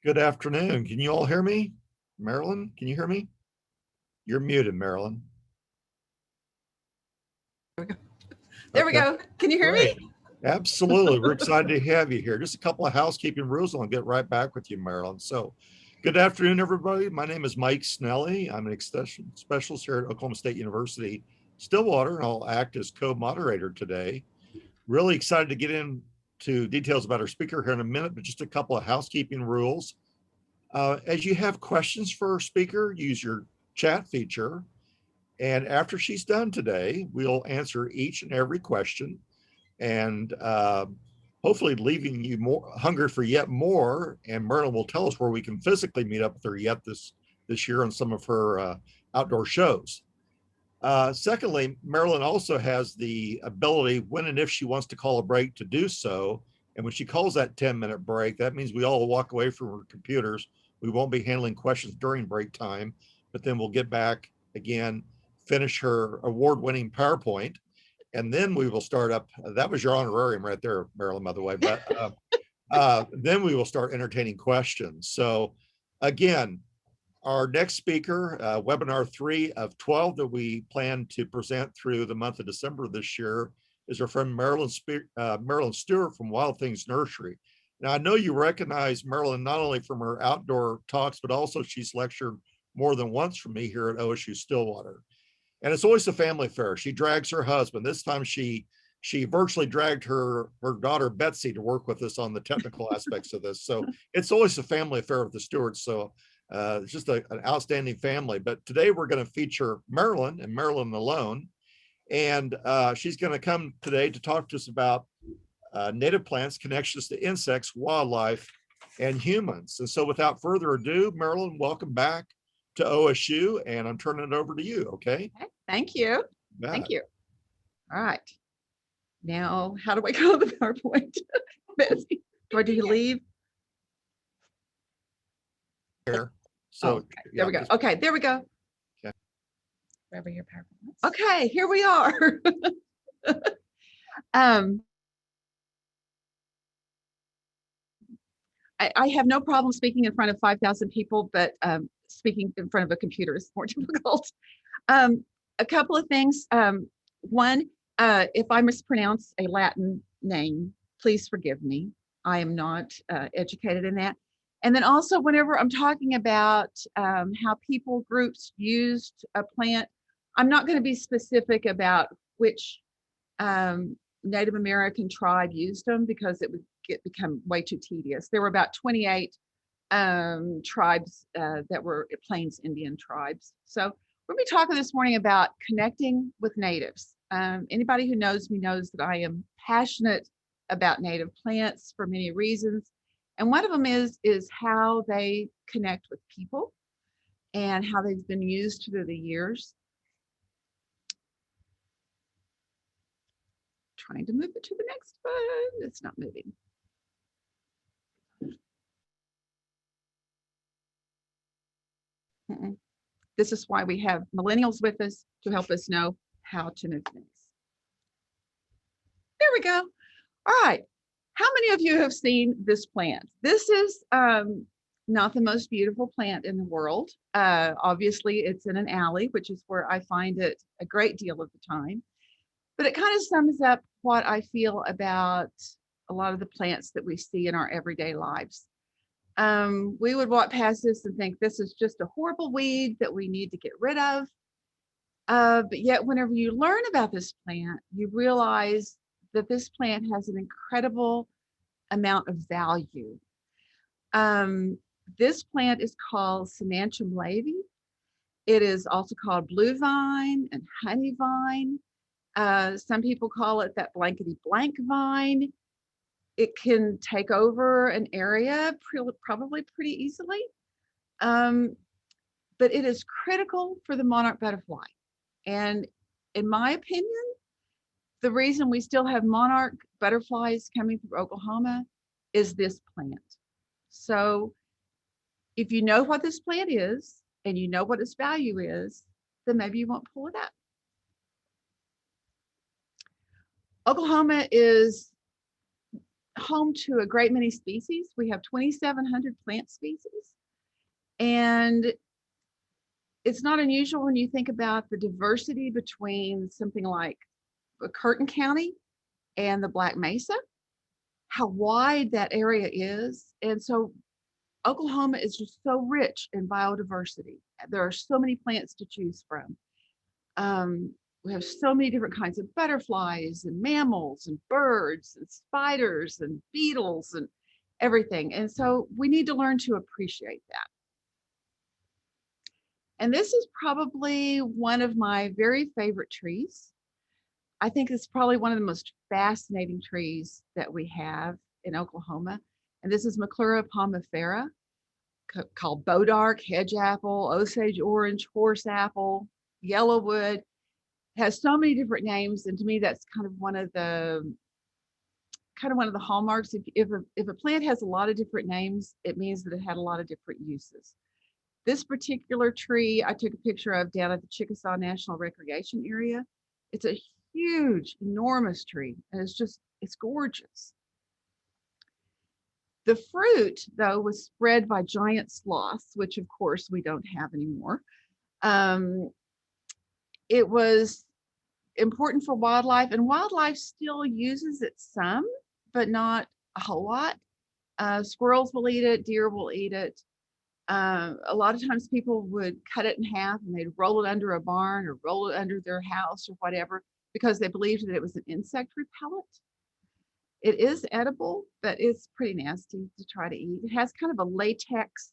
Good afternoon. Can you all hear me? Marilyn, can you hear me? You're muted, Marilyn. There we Okay, go. Can you hear great. me? Absolutely. We're excited to have you here. Just a couple of housekeeping rules, and I'll get right back with you, Marilyn. So, good afternoon, everybody. My name is Mike Snelly. I'm an extension specialist here at Oklahoma State University, Stillwater, and I'll act as co-moderator today. Really excited to get into details about our speaker here in a minute, but just a couple of housekeeping rules. As you have questions for our speaker, use your chat feature. And after she's done today, we'll answer each and every question and hopefully leaving you more hunger for yet more. And Marilyn will tell us where we can physically meet up with her yet this year on some of her outdoor shows. Secondly, Marilyn also has the ability, when and if she wants to call a break, to do so. And when she calls that 10-minute break, that means we all walk away from our computers. We won't be handling questions during break time, but then we'll get back again, finish her award-winning PowerPoint, and then we will start up. That was your honorarium right there, Marilyn, by the way. But then we will start entertaining questions. So again, our next speaker, webinar 3 of 12 that we plan to present through the month of December this year, is our friend Marilyn Stewart from Wild Things Nursery. Now, I know you recognize Marilyn not only from her outdoor talks, but also she's lectured more than once from me here at OSU Stillwater. And it's always a family affair. She drags her husband. This time she virtually dragged her daughter Betsy to work with us on the technical aspects of this. So it's always a family affair with the Stewarts. So it's just an outstanding family. But today we're going to feature Marilyn and Marilyn alone. And she's going to come today to talk to us about native plants, connections to insects, wildlife, and humans. And so without further ado, Marilyn, welcome back to OSU, and I'm turning it over to you, okay? Thank you. Thank you. All right. Now, how do I go to the PowerPoint? Betsy, do I do you leave? Here. So okay. There we go. Okay, there we go. Okay. Wherever your PowerPoint. Okay, here we are. I have no problem speaking in front of 5,000 people, but speaking in front of a computer is more difficult. A couple of things. One, if I mispronounce a Latin name, please forgive me. I am not educated in that. And then also, whenever I'm talking about how people groups used a plant, I'm not going to be specific about which Native American tribe used them, because it would become way too tedious. There were about 28 tribes that were Plains Indian tribes. So we'll be talking this morning about connecting with natives. Anybody who knows me knows that I am passionate about native plants for many reasons. And one of them is how they connect with people and how they've been used through the years. Trying to move it to the next one. It's not moving. This is why we have millennials with us, to help us know how to move things. There we go. All right. How many of you have seen this plant? This is not the most beautiful plant in the world. Obviously, it's in an alley, which is where I find it a great deal of the time. But it kind of sums up what I feel about a lot of the plants that we see in our everyday lives. We would walk past this and think this is just a horrible weed that we need to get rid of. But yet, whenever you learn about this plant, you realize that this plant has an incredible amount of value. This plant is called Sinanchum laevi. It is also called blue vine and honey vine. Some people call it that blankety blank vine. It can take over an area probably pretty easily. But it is critical for the monarch butterfly. And in my opinion, the reason we still have monarch butterflies coming through Oklahoma is this plant. So if you know what this plant is and you know what its value is, then maybe you won't pull it up. Oklahoma is home to a great many species. We have 2,700 plant species. And it's not unusual when you think about the diversity between something like Curtin County and the Black Mesa, how wide that area is. And so Oklahoma is just so rich in biodiversity. There are so many plants to choose from. We have so many different kinds of butterflies and mammals and birds and spiders and beetles and everything. And so we need to learn to appreciate that. And this is probably one of my very favorite trees. I think it's probably one of the most fascinating trees that we have in Oklahoma. And this is Maclura palmifera, called bodark, hedge apple, Osage orange, horse apple, yellowwood. Has so many different names, and to me, that's kind of one of the hallmarks. If a plant has a lot of different names, it means that it had a lot of different uses. This particular tree I took a picture of down at the Chickasaw National Recreation Area. It's a huge, enormous tree, and it's gorgeous. The fruit, though, was spread by giant sloths, which of course we don't have anymore. It was important for wildlife, and wildlife still uses it some, but not a whole lot. Squirrels will eat it, deer will eat it. A lot of times people would cut it in half and they'd roll it under a barn or roll it under their house or whatever, because they believed that it was an insect repellent. It is edible, but it's pretty nasty to try to eat. It has kind of a latex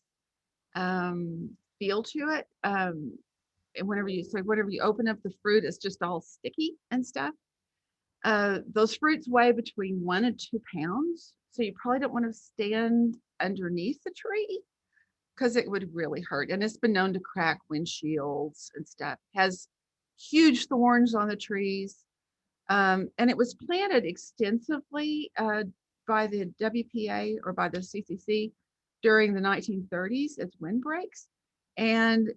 feel to it. And whenever you open up the fruit, it's just all sticky and stuff. Those fruits weigh between 1 and 2 pounds. So you probably don't want to stand underneath the tree because it would really hurt. And it's been known to crack windshields and stuff. Has huge thorns on the trees. And it was planted extensively by the WPA or by the CCC during the 1930s as windbreaks. And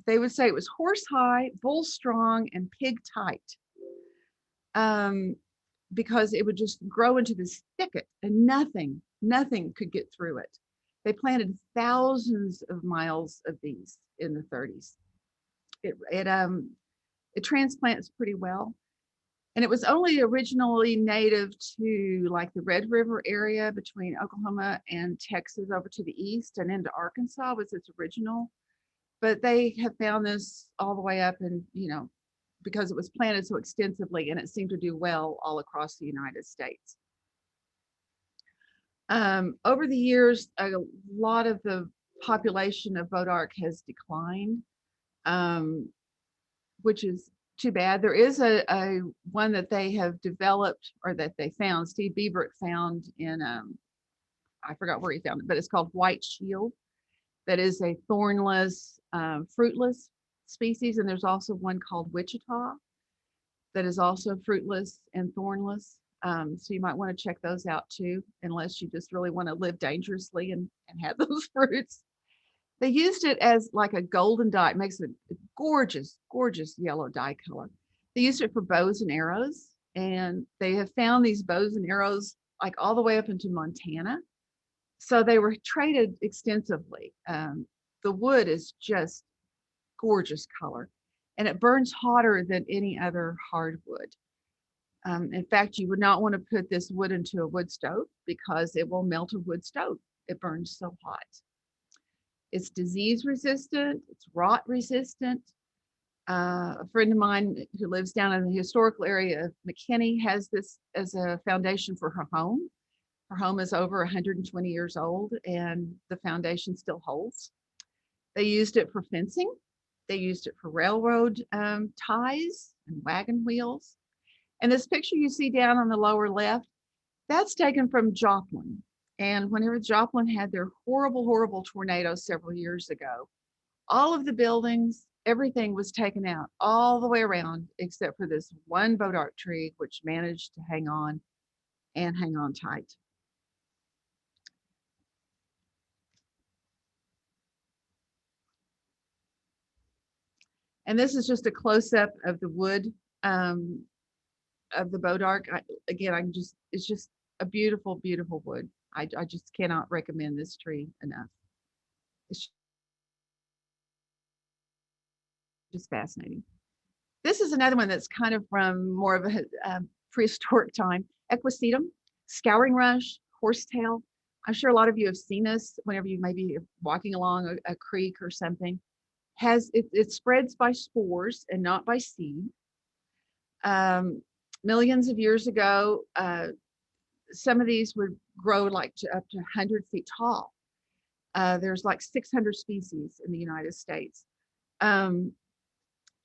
they would say it was horse high, bull strong, and pig tight, because it would just grow into this thicket and nothing could get through it. They planted thousands of miles of these in the 30s. It transplants pretty well. And it was only originally native to like the Red River area between Oklahoma and Texas over to the east and into Arkansas was its original. But they have found this all the way up and, because it was planted so extensively and it seemed to do well all across the United States. Over the years, a lot of the population of bodark has declined, which is too bad. There is a one that they have developed or that they found, Steve Biebrick found in, I forgot where he found it, but it's called White Shield. That is a thornless, fruitless species. And there's also one called Wichita that is also fruitless and thornless. So you might want to check those out too, unless you just really want to live dangerously and have those fruits. They used it as like a golden dye. It makes a gorgeous, gorgeous yellow dye color. They used it for bows and arrows, and they have found these bows and arrows like all the way up into Montana. So they were traded extensively. The wood is just gorgeous color, and it burns hotter than any other hardwood. In fact, you would not want to put this wood into a wood stove because it will melt a wood stove. It burns so hot. It's disease resistant, it's rot resistant. A friend of mine who lives down in the historical area of McKinney has this as a foundation for her home. Her home is over 120 years old and the foundation still holds. They used it for fencing. They used it for railroad ties and wagon wheels. And this picture you see down on the lower left, that's taken from Joplin. And whenever Joplin had their horrible, horrible tornado several years ago, all of the buildings, everything was taken out all the way around, except for this one bodark tree, which managed to hang on and hang on tight. And this is just a close-up of the wood of the bodark. It's just a beautiful, beautiful wood. I just cannot recommend this tree enough. It's just fascinating. This is another one that's kind of from more of a prehistoric time. Equisetum, scouring rush, horsetail. I'm sure a lot of you have seen this whenever you may be walking along a creek or something. It spreads by spores and not by seed. Millions of years ago, some of these would grow like up to 100 feet tall. There's like 600 species in the United States. And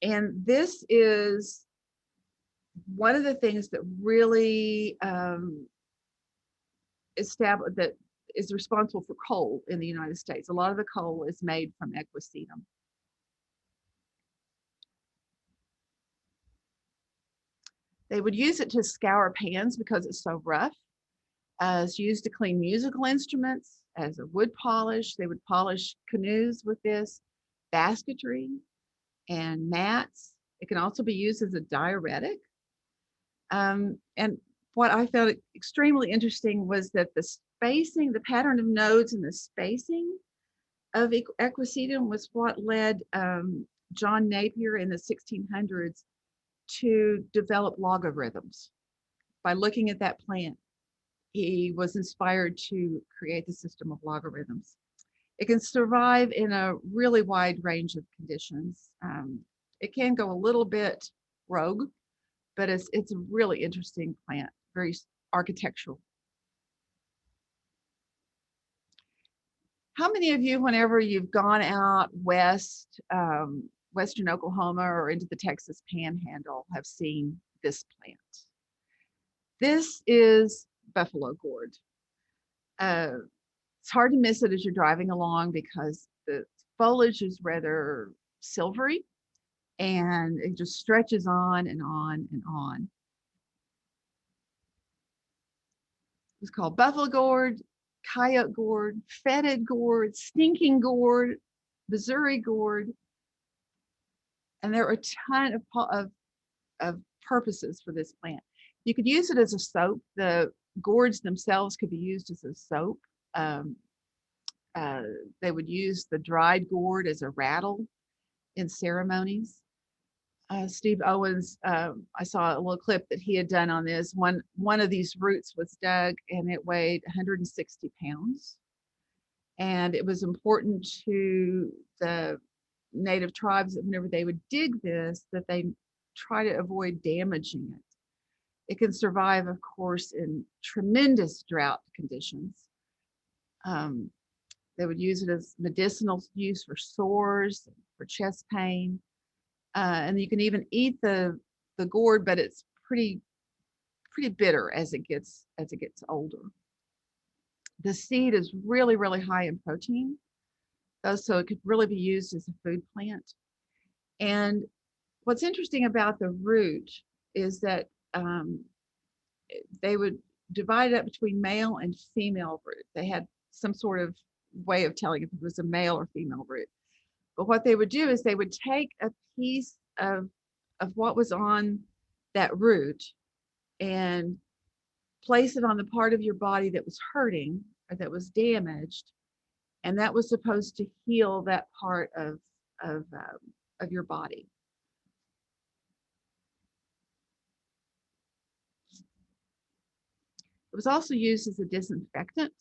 this is one of the things that really that is responsible for coal in the United States. A lot of the coal is made from equisetum. They would use it to scour pans because it's so rough. It's used to clean musical instruments, as a wood polish. They would polish canoes with this, basketry, and mats. It can also be used as a diuretic. And what I found extremely interesting was that the spacing, the pattern of nodes and the spacing of equisetum was what led John Napier in the 1600s to develop logarithms. By looking at that plant, he was inspired to create the system of logarithms. It can survive in a really wide range of conditions. It can go a little bit rogue, but it's a really interesting plant, very architectural. How many of you, whenever you've gone out west, western Oklahoma or into the Texas Panhandle, have seen this plant? This is buffalo gourd. It's hard to miss it as you're driving along because the foliage is rather silvery and it just stretches on and on and on. It's called buffalo gourd, coyote gourd, fetid gourd, stinking gourd, Missouri gourd. And there are a ton of purposes for this plant. You could use it as a soap. The gourds themselves could be used as a soap. They would use the dried gourd as a rattle in ceremonies. Steve Owens, I saw a little clip that he had done on this. One of these roots was dug and it weighed 160 pounds. And it was important to the native tribes that whenever they would dig this, that they try to avoid damaging it. It can survive, of course, in tremendous drought conditions. They would use it as medicinal use for sores, for chest pain. And you can even eat the gourd, but it's pretty bitter as it gets older. The seed is really, really high in protein, so it could really be used as a food plant. And what's interesting about the root is that they would divide it up between male and female root. They had some sort of way of telling if it was a male or female root. But what they would do is they would take a piece of what was on that root and place it on the part of your body that was hurting or that was damaged, and that was supposed to heal that part of your body. It was also used as a disinfectant,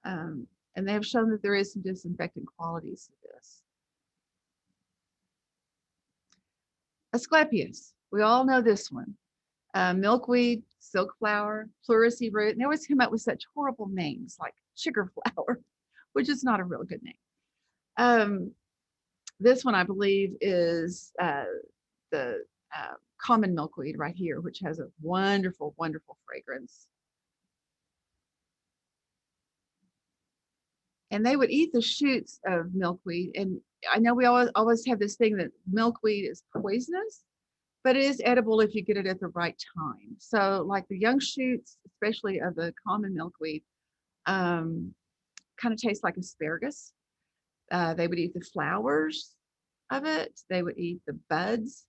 and they have shown that there is some disinfectant qualities to this. Asclepias, we all know this one. Milkweed, silkflower, pleurisy root, and they always come up with such horrible names like sugar flower, which is not a real good name. This one, I believe, is the common milkweed right here, which has a wonderful, wonderful fragrance. And they would eat the shoots of milkweed. And I know we always have this thing that milkweed is poisonous, but it is edible if you get it at the right time. So like the young shoots, especially of the common milkweed, kind of taste like asparagus. They would eat the flowers of it. They would eat the buds.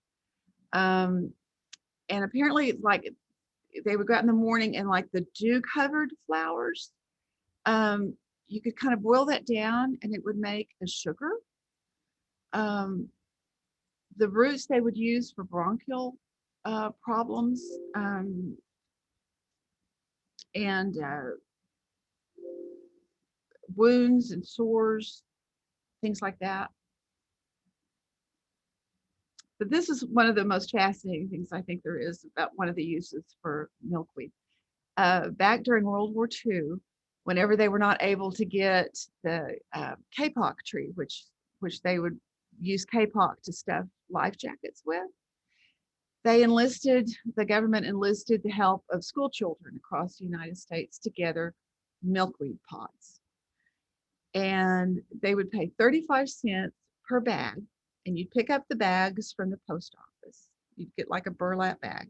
And apparently, like, they would go out in the morning, and like the dew covered flowers, you could kind of boil that down and it would make a sugar. The roots they would use for bronchial problems, and wounds and sores, things like that. But this is one of the most fascinating things I think there is about one of the uses for milkweed. Back during World War II, whenever they were not able to get the kapok tree, which they would use kapok to stuff life jackets with, the government enlisted the help of school children across the United States to gather milkweed pods. And they would pay 35 cents per bag, and you'd pick up the bags from the post office. You'd get like a burlap bag,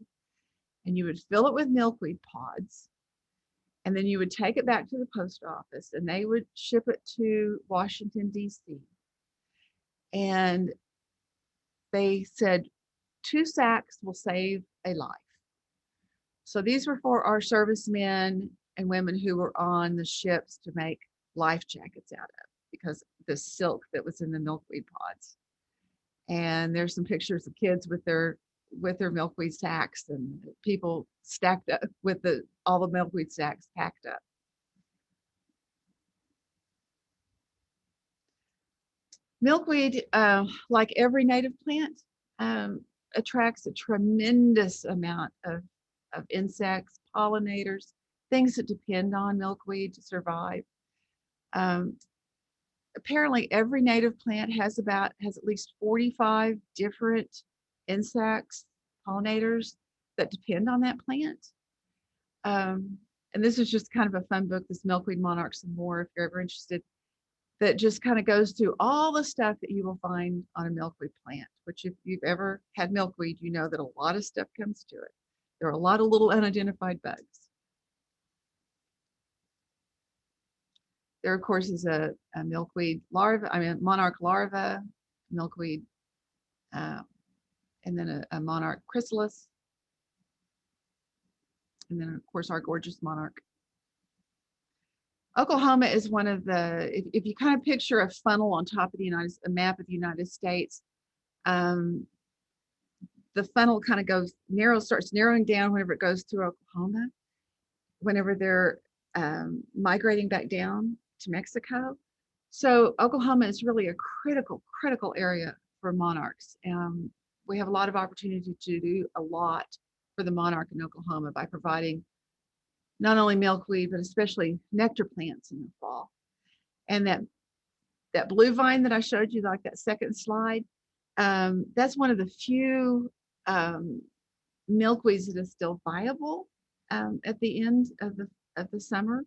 and you would fill it with milkweed pods, and then you would take it back to the post office, and they would ship it to Washington, D.C. And they said 2 sacks will save a life. So these were for our servicemen and women who were on the ships to make life jackets out of, because the silk that was in the milkweed pods. And there's some pictures of kids with their milkweed sacks, and people stacked up with all the milkweed sacks packed up. Milkweed, like every native plant, attracts a tremendous amount of insects, pollinators, things that depend on milkweed to survive. Apparently, every native plant has at least 45 different insects, pollinators that depend on that plant. And this is just kind of a fun book, this Milkweed Monarchs and More, if you're ever interested, that just kind of goes through all the stuff that you will find on a milkweed plant, which if you've ever had milkweed, you know that a lot of stuff comes to it. There are a lot of little unidentified bugs. There, of course, is a milkweed larva, monarch larva, milkweed, and then a monarch chrysalis, and then, of course, our gorgeous monarch. Oklahoma is one of if you kind of picture a funnel on top of a map of the United States, the funnel kind of starts narrowing down whenever it goes through Oklahoma, whenever they're migrating back down to Mexico. So Oklahoma is really a critical area for monarchs. We have a lot of opportunity to do a lot for the monarch in Oklahoma by providing not only milkweed, but especially nectar plants in the fall. And that blue vine that I showed you, like that second slide, that's one of the few milkweeds that is still viable at the end of the summer.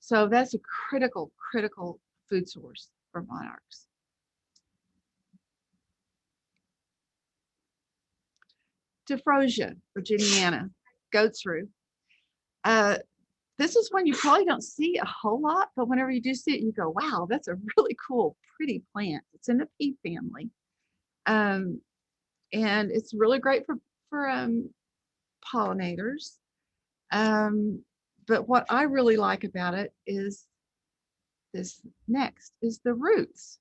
So that's a critical food source for monarchs. Diffrosia virginiana, goat's rue. This is one you probably don't see a whole lot, but whenever you do see it, you go, wow, that's a really cool, pretty plant. It's in the pea family. And it's really great for pollinators. But what I really like about it is the roots.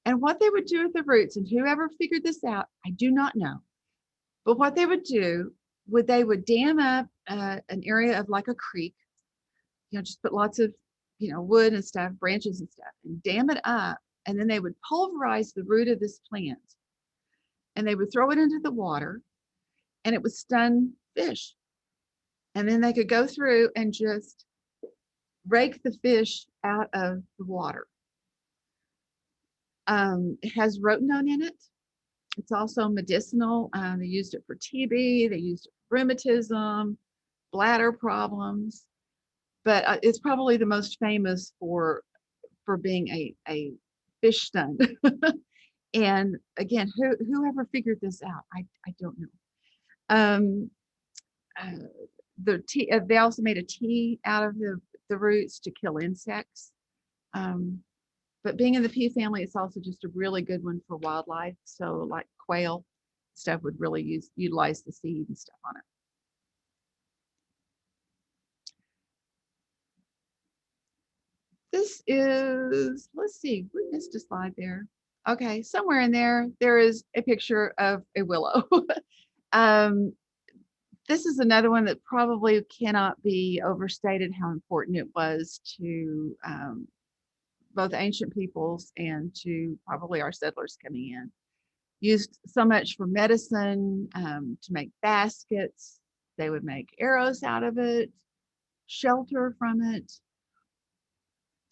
And what they would do with the roots, and whoever figured this out, I do not know. But what they would do, they would dam up an area of like a creek, just put lots of, wood and stuff, branches and stuff, and dam it up. And then they would pulverize the root of this plant, and they would throw it into the water, and it would stun fish. And then they could go through and just rake the fish out of the water. It has rotenone in it. It's also medicinal. They used it for TB. They used it for rheumatism, bladder problems. But it's probably the most famous for being a fish stun. And again, whoever figured this out, I don't know. They also made a tea out of the roots to kill insects. But being in the pea family, it's also just a really good one for wildlife. So like quail stuff would really utilize the seed and stuff on it. This is, let's see, we missed a slide there. Okay, somewhere in there, there is a picture of a willow. um, this is another one that probably cannot be overstated how important it was to both ancient peoples and to probably our settlers coming in. Used so much for medicine, to make baskets. They would make arrows out of it, shelter from it.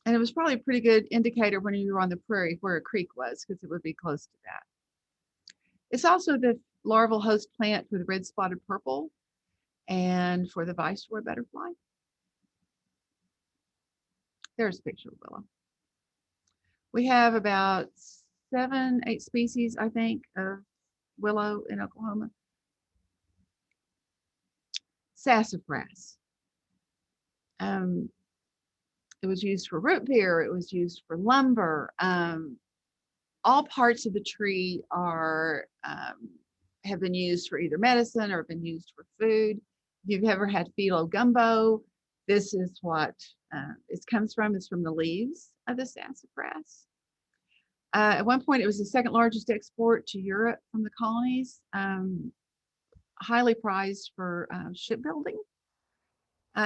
And it was probably a pretty good indicator when you were on the prairie where a creek was, because it would be close to that. It's also the larval host plant for the red spotted purple and for the viceroy butterfly. There's a picture of willow. We have about 7, 8 species, I think, of willow in Oklahoma. Sassafras. It was used for root beer. It was used for lumber. All parts of the tree are have been used for either medicine or been used for food. If you've ever had phyllo gumbo, this is what it comes from. It's from the leaves of the sassafras. At one point, it was the second largest export to Europe from the colonies, highly prized for shipbuilding.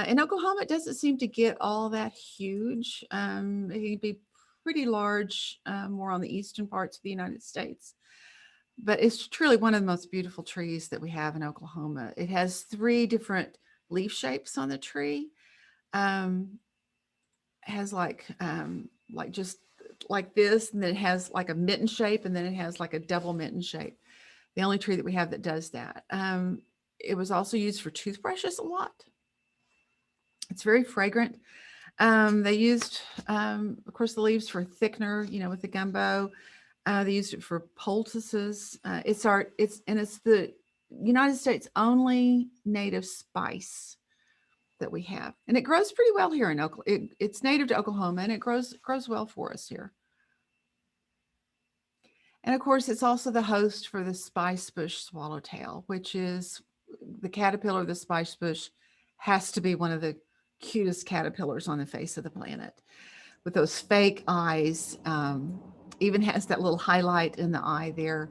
In Oklahoma, it doesn't seem to get all that huge. It can be pretty large, more on the eastern parts of the United States. But it's truly one of the most beautiful trees that we have in Oklahoma. It has 3 different leaf shapes on the tree. Has like just like this, and then it has like a mitten shape, and then it has like a double mitten shape. The only tree that we have that does that. It was also used for toothbrushes a lot. It's very fragrant. They used, of course, the leaves for thickener, with the gumbo. They used it for poultices. It's the United States only native spice that we have, and it grows pretty well here in Oklahoma. It's native to Oklahoma, and it grows well for us here. And of course, it's also the host for the spice bush swallowtail, which is the caterpillar of the spice bush. Has to be one of the cutest caterpillars on the face of the planet, with those fake eyes. Even has that little highlight in the eye there.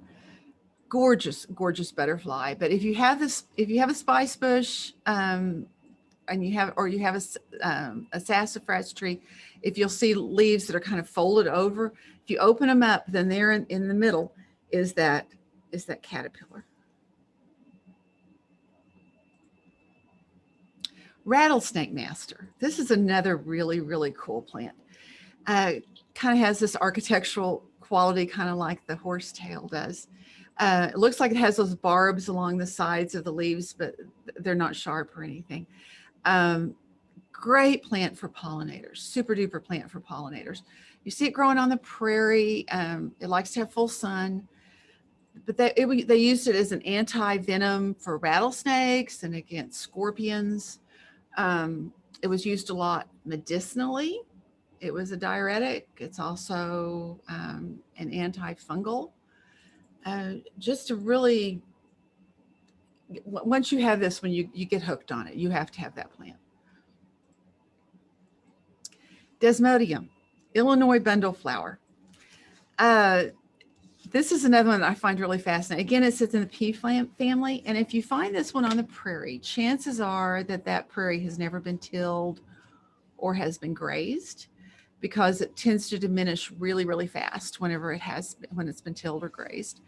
Gorgeous butterfly. But if you have a spice bush, and you have a sassafras tree, if you'll see leaves that are kind of folded over, if you open them up, then there in the middle is that caterpillar. Rattlesnake master. This is another really, really cool plant. Kind of has this architectural quality, kind of like the horsetail does. It looks like it has those barbs along the sides of the leaves, but they're not sharp or anything. Great plant for pollinators, super duper plant for pollinators. You see it growing on the prairie. It likes to have full sun, but they used it as an anti-venom for rattlesnakes and against scorpions. It was used a lot medicinally. It was a diuretic. It's also an antifungal. Just to really, once you have this, when you get hooked on it, you have to have that plant. Desmodium, Illinois bundle flower. This is another one that I find really fascinating. Again, it sits in the pea family. And if you find this one on the prairie, chances are that prairie has never been tilled or has been grazed, because it tends to diminish really, really fast when it's been tilled or grazed.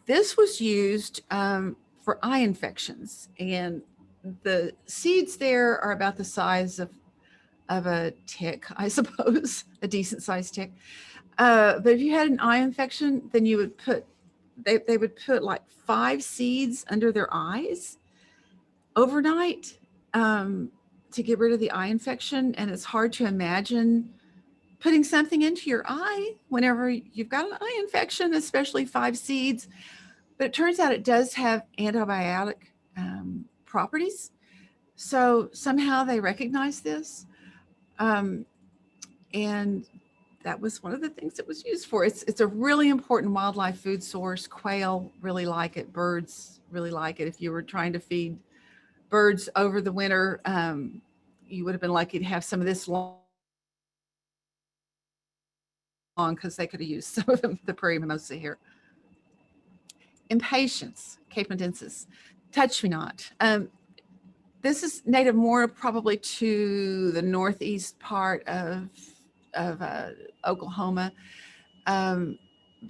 This was used for eye infections, and the seeds there are about the size of a tick, I suppose, a decent sized tick. But if you had an eye infection, then you would they would put like 5 seeds under their eyes overnight to get rid of the eye infection. And it's hard to imagine putting something into your eye whenever you've got an eye infection, especially 5 seeds. But it turns out it does have antibiotic properties. So somehow they recognize this. And that was one of the things it was used for. It's a really important wildlife food source. Quail really like it. Birds really like it. If you were trying to feed birds over the winter, you would have been lucky to have some of this long because they could have used some of the prairie mimosa here. Impatiens, capendensis, touch me not. This is native more probably to the northeast part of Oklahoma, but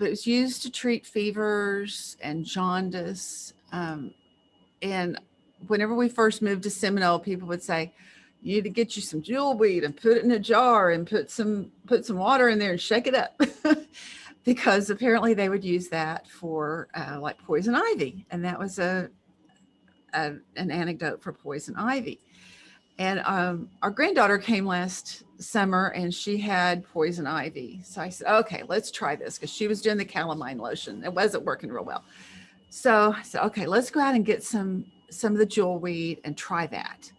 it's used to treat fevers and jaundice. And whenever we first moved to Seminole, people would say, "You need to get you some jewelweed and put it in a jar and put some water in there and shake it up," because apparently they would use that for like poison ivy, and that was an anecdote for poison ivy. And our granddaughter came last summer and she had poison ivy. So I said, okay, let's try this, because she was doing the calamine lotion. It wasn't working real well. So I said, okay, let's go out and get some of the jewelweed and try that.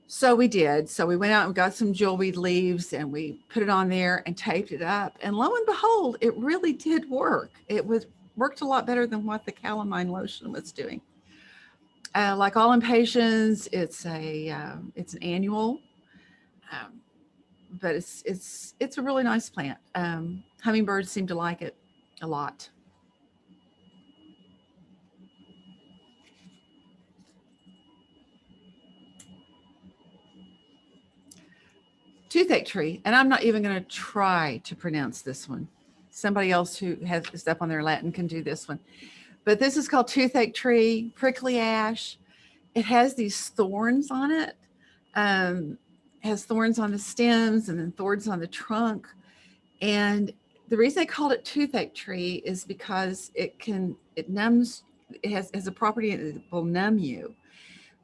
So we did. So we went out and got some jewelweed leaves and we put it on there and taped it up. And lo and behold, it really did work. It worked a lot better than what the calamine lotion was doing. Like all impatiens, it's an annual, but it's a really nice plant. Hummingbirds seem to like it a lot. Toothache tree, and I'm not even going to try to pronounce this one. Somebody else who has stuff on their Latin can do this one. But this is called toothache tree, prickly ash. It has these thorns on it. It has thorns on the stems and then thorns on the trunk. And the reason they called it toothache tree is because it numbs, it has a property that will numb you.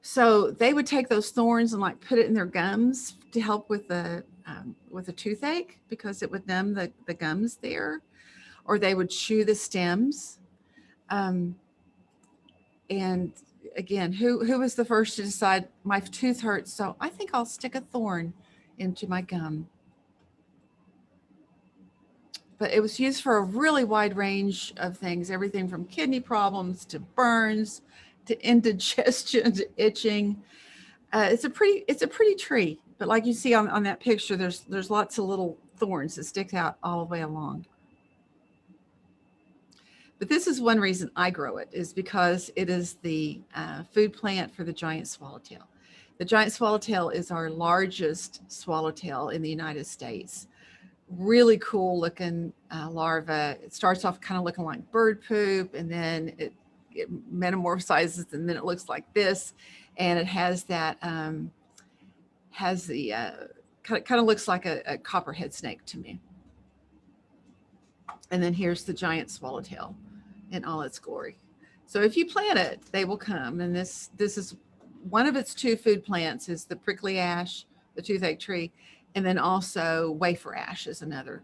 So they would take those thorns and like put it in their gums to help with the toothache, because it would numb the gums there, or they would chew the stems. And again, who was the first to decide my tooth hurts, so I think I'll stick a thorn into my gum? But it was used for a really wide range of things, everything from kidney problems to burns to indigestion to itching. It's a pretty tree, but like you see on that picture, there's lots of little thorns that stick out all the way along. But this is one reason I grow it, is because it is the food plant for the giant swallowtail. The giant swallowtail is our largest swallowtail in the United States. Really cool looking larva. It starts off kind of looking like bird poop, and then it metamorphosizes, and then it looks like this, and it has that kind of looks like a copperhead snake to me. And then here's the giant swallowtail in all its glory. So if you plant it, they will come. And this is one of its two food plants, is the prickly ash, the toothache tree, and then also wafer ash is another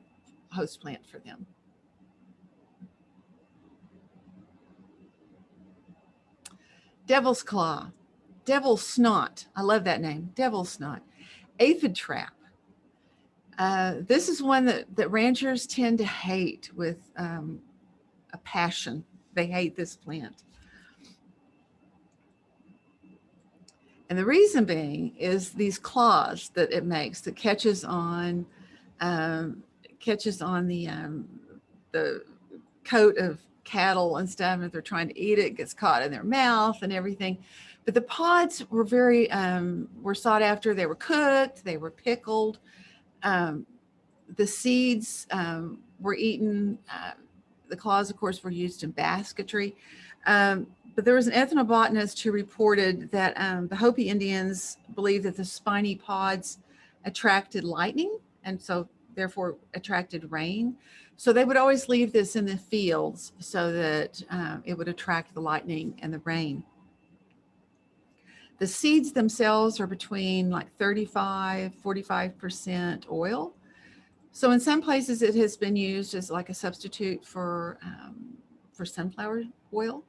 host plant for them. Devil's claw, devil's snot. I love that name, devil's snot. Aphid trap. This is one that ranchers tend to hate with a passion. They hate this plant. And the reason being is these claws that it makes that catches on the coat of cattle and stuff. And if they're trying to eat it, it gets caught in their mouth and everything. But the pods were were sought after. They were cooked, they were pickled. The seeds were eaten. The claws, of course, were used in basketry. But there was an ethnobotanist who reported that the Hopi Indians believed that the spiny pods attracted lightning, and so therefore attracted rain. So they would always leave this in the fields so that it would attract the lightning and the rain. The seeds themselves are between like 45% oil. So in some places it has been used as like a substitute for sunflower oil.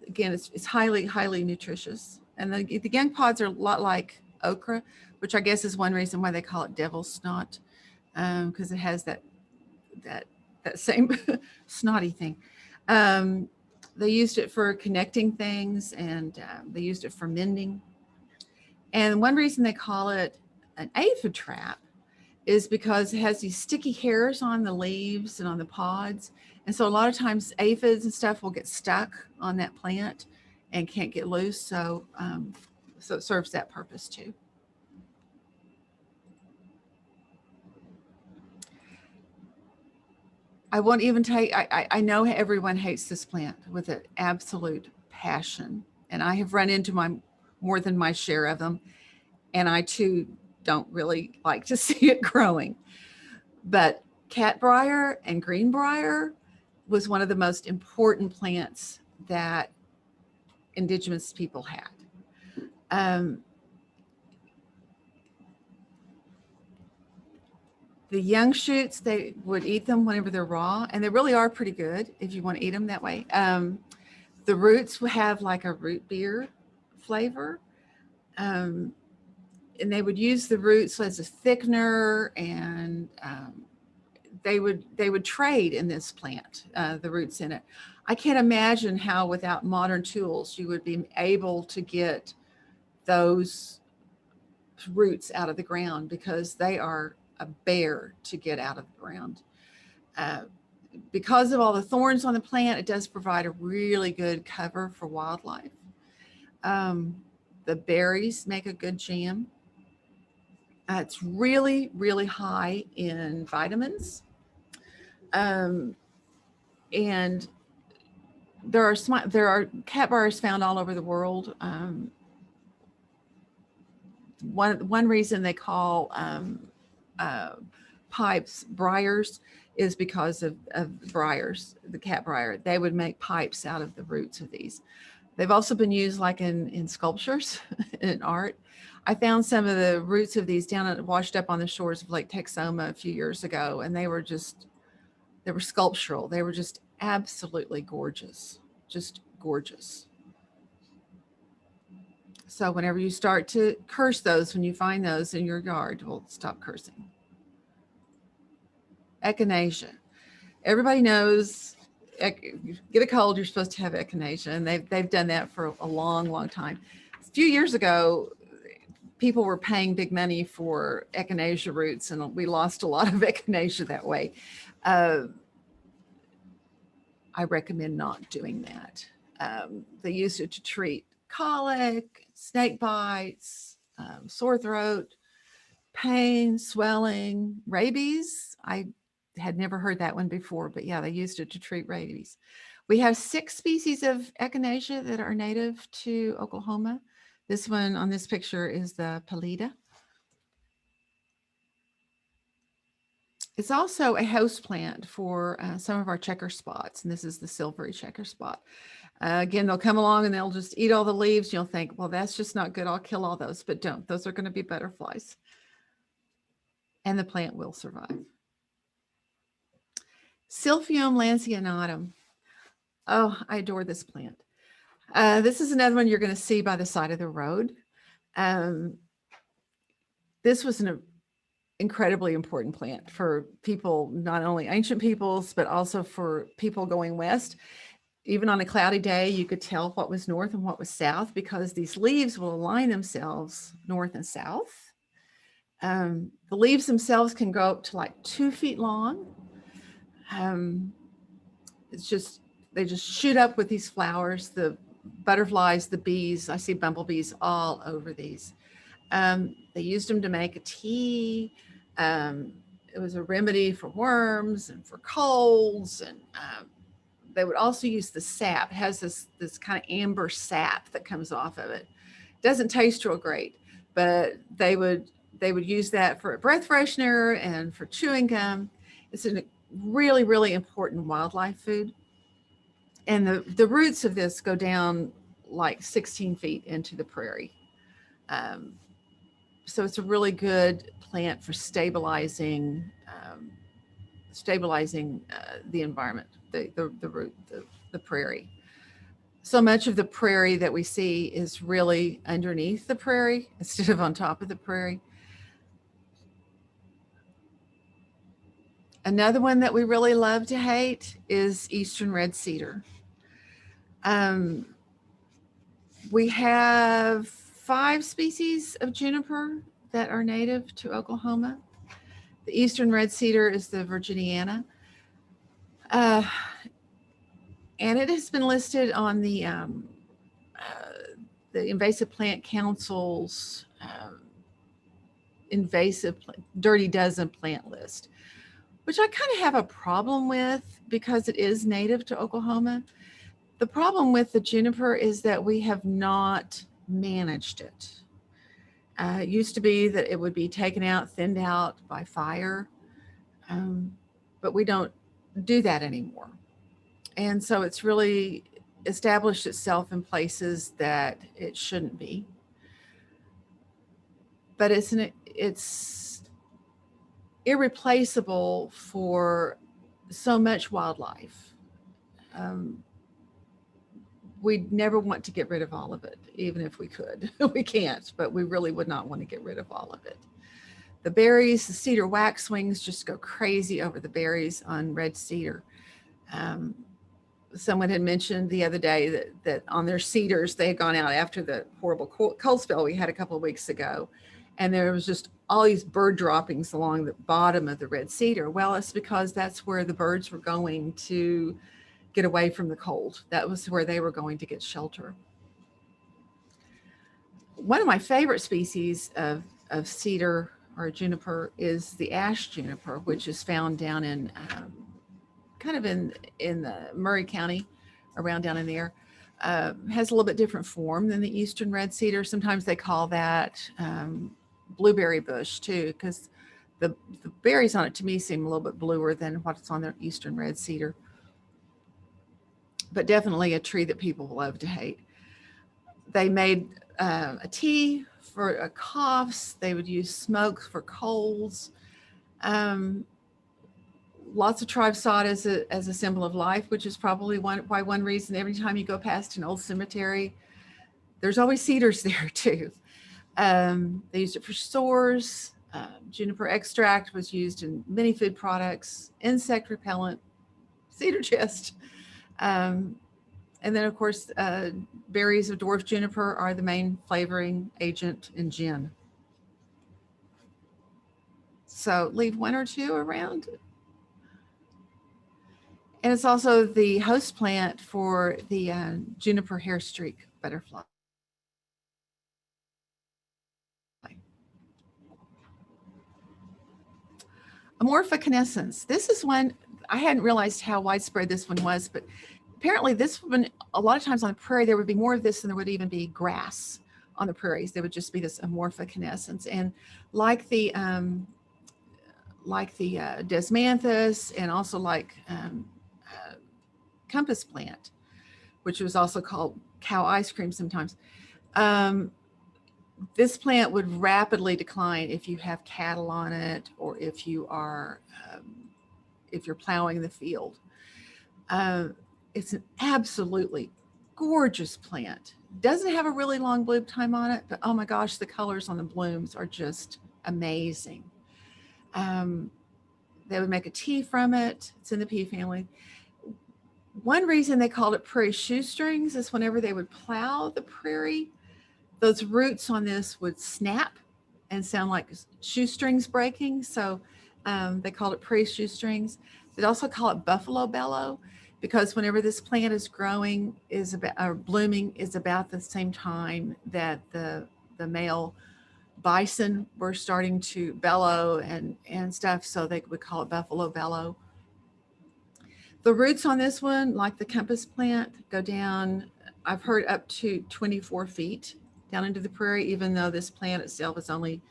Again, it's highly nutritious. And the young pods are a lot like okra, which I guess is one reason why they call it devil's snot, because it has that same snotty thing. They used it for connecting things, and they used it for mending. And one reason they call it an aphid trap is because it has these sticky hairs on the leaves and on the pods. And so a lot of times aphids and stuff will get stuck on that plant and can't get loose. So, so it serves that purpose too. I won't even take, I know everyone hates this plant with an absolute passion. And I have run into more than my share of them. And I too don't really like to see it growing. But catbrier and greenbrier was one of the most important plants that indigenous people had. The young shoots, they would eat them whenever they're raw, and they really are pretty good if you want to eat them that way. The roots will have like a root beer flavor. And they would use the roots as a thickener, and they would trade in this plant, the roots in it. I can't imagine how without modern tools you would be able to get those roots out of the ground, because they are a bear to get out of the ground. Because of all the thorns on the plant, it does provide a really good cover for wildlife. The berries make a good jam. It's really, really high in vitamins. And there are catbriers found all over the world. One reason they call pipes briars is because of briars, the catbrier. They would make pipes out of the roots of these. They've also been used like in sculptures, in art. I found some of the roots of these washed up on the shores of Lake Texoma a few years ago, and they were sculptural. They were just absolutely gorgeous, just gorgeous. So whenever you start to curse those, when you find those in your yard, well, stop cursing. Echinacea. Everybody knows, you get a cold, you're supposed to have echinacea, and they've done that for a long, long time. A few years ago, people were paying big money for echinacea roots, and we lost a lot of echinacea that way. I recommend not doing that. They used it to treat colic, snake bites, sore throat, pain, swelling, rabies. I had never heard that one before, but yeah, they used it to treat rabies. We have 6 species of echinacea that are native to Oklahoma. This one on this picture is the pallida. It's also a host plant for some of our checker spots, and this is the silvery checker spot. Again, they'll come along and they'll just eat all the leaves. You'll think, well, that's just not good. I'll kill all those, but don't. Those are going to be butterflies, and the plant will survive. Silphium lanceolatum. Oh, I adore this plant. This is another one you're going to see by the side of the road. This was an incredibly important plant for people, not only ancient peoples, but also for people going west. Even on a cloudy day, you could tell what was north and what was south, because these leaves will align themselves north and south. The leaves themselves can go up to like 2 feet long. They just shoot up with these flowers. The butterflies, the bees, I see bumblebees all over these. They used them to make a tea. It was a remedy for worms and for colds, and they would also use the sap. It has this kind of amber sap that comes off of it. It doesn't taste real great, but they would use that for a breath freshener and for chewing gum. It's a really, really important wildlife food. And the roots of this go down like 16 feet into the prairie. So it's a really good plant for stabilizing the environment, the prairie. So much of the prairie that we see is really underneath the prairie instead of on top of the prairie. Another one that we really love to hate is eastern red cedar. We have 5 species of juniper that are native to Oklahoma. The eastern red cedar is the Virginiana. And it has been listed on the Invasive Plant Council's Dirty Dozen plant list, which I kind of have a problem with because it is native to Oklahoma. The problem with the juniper is that we have not managed it. It used to be that it would be taken out, thinned out by fire, but we don't do that anymore. And so it's really established itself in places that it shouldn't be. But it's irreplaceable for so much wildlife. We'd never want to get rid of all of it, even if we could. We can't, but we really would not want to get rid of all of it. The berries, the cedar waxwings just go crazy over the berries on red cedar. Someone had mentioned the other day that on their cedars, they had gone out after the horrible cold spell we had a couple of weeks ago, and there was just all these bird droppings along the bottom of the red cedar. Well, it's because that's where the birds were going to get away from the cold. That was where they were going to get shelter. One of my favorite species of cedar or juniper is the ash juniper, which is found down in kind of in the Murray County, around down in there. Has a little bit different form than the eastern red cedar. Sometimes they call that blueberry bush too, because the berries on it to me seem a little bit bluer than what's on the eastern red cedar. But definitely a tree that people love to hate. They made a tea for coughs. They would use smoke for colds. Lots of tribes saw it as a symbol of life, which is probably one reason every time you go past an old cemetery, there's always cedars there too. They used it for sores. Juniper extract was used in many food products, insect repellent, cedar chest. And then, of course, berries of dwarf juniper are the main flavoring agent in gin. So leave one or two around. And it's also the host plant for the juniper hair streak butterfly. Amorphocanescence. This is one, I hadn't realized how widespread this one was, but apparently this one, a lot of times on the prairie, there would be more of this than there would even be grass on the prairies. There would just be this amorphocanescence. And like the desmanthus, and also like compass plant, which was also called cow ice cream sometimes. This plant would rapidly decline if you have cattle on it, or if you are if you're plowing the field. It's an absolutely gorgeous plant. Doesn't have a really long bloom time on it, but oh my gosh, the colors on the blooms are just amazing. They would make a tea from it. It's in the pea family. One reason they called it prairie shoestrings is whenever they would plow the prairie, those roots on this would snap and sound like shoestrings breaking. So they called it prairie shoestrings. They'd also call it buffalo bellow, because whenever this plant is growing or blooming is about the same time that the male bison were starting to bellow and stuff. So they would call it buffalo bellow. The roots on this one, like the compass plant, go down, I've heard up to 24 feet down into the prairie, even though this plant itself is only,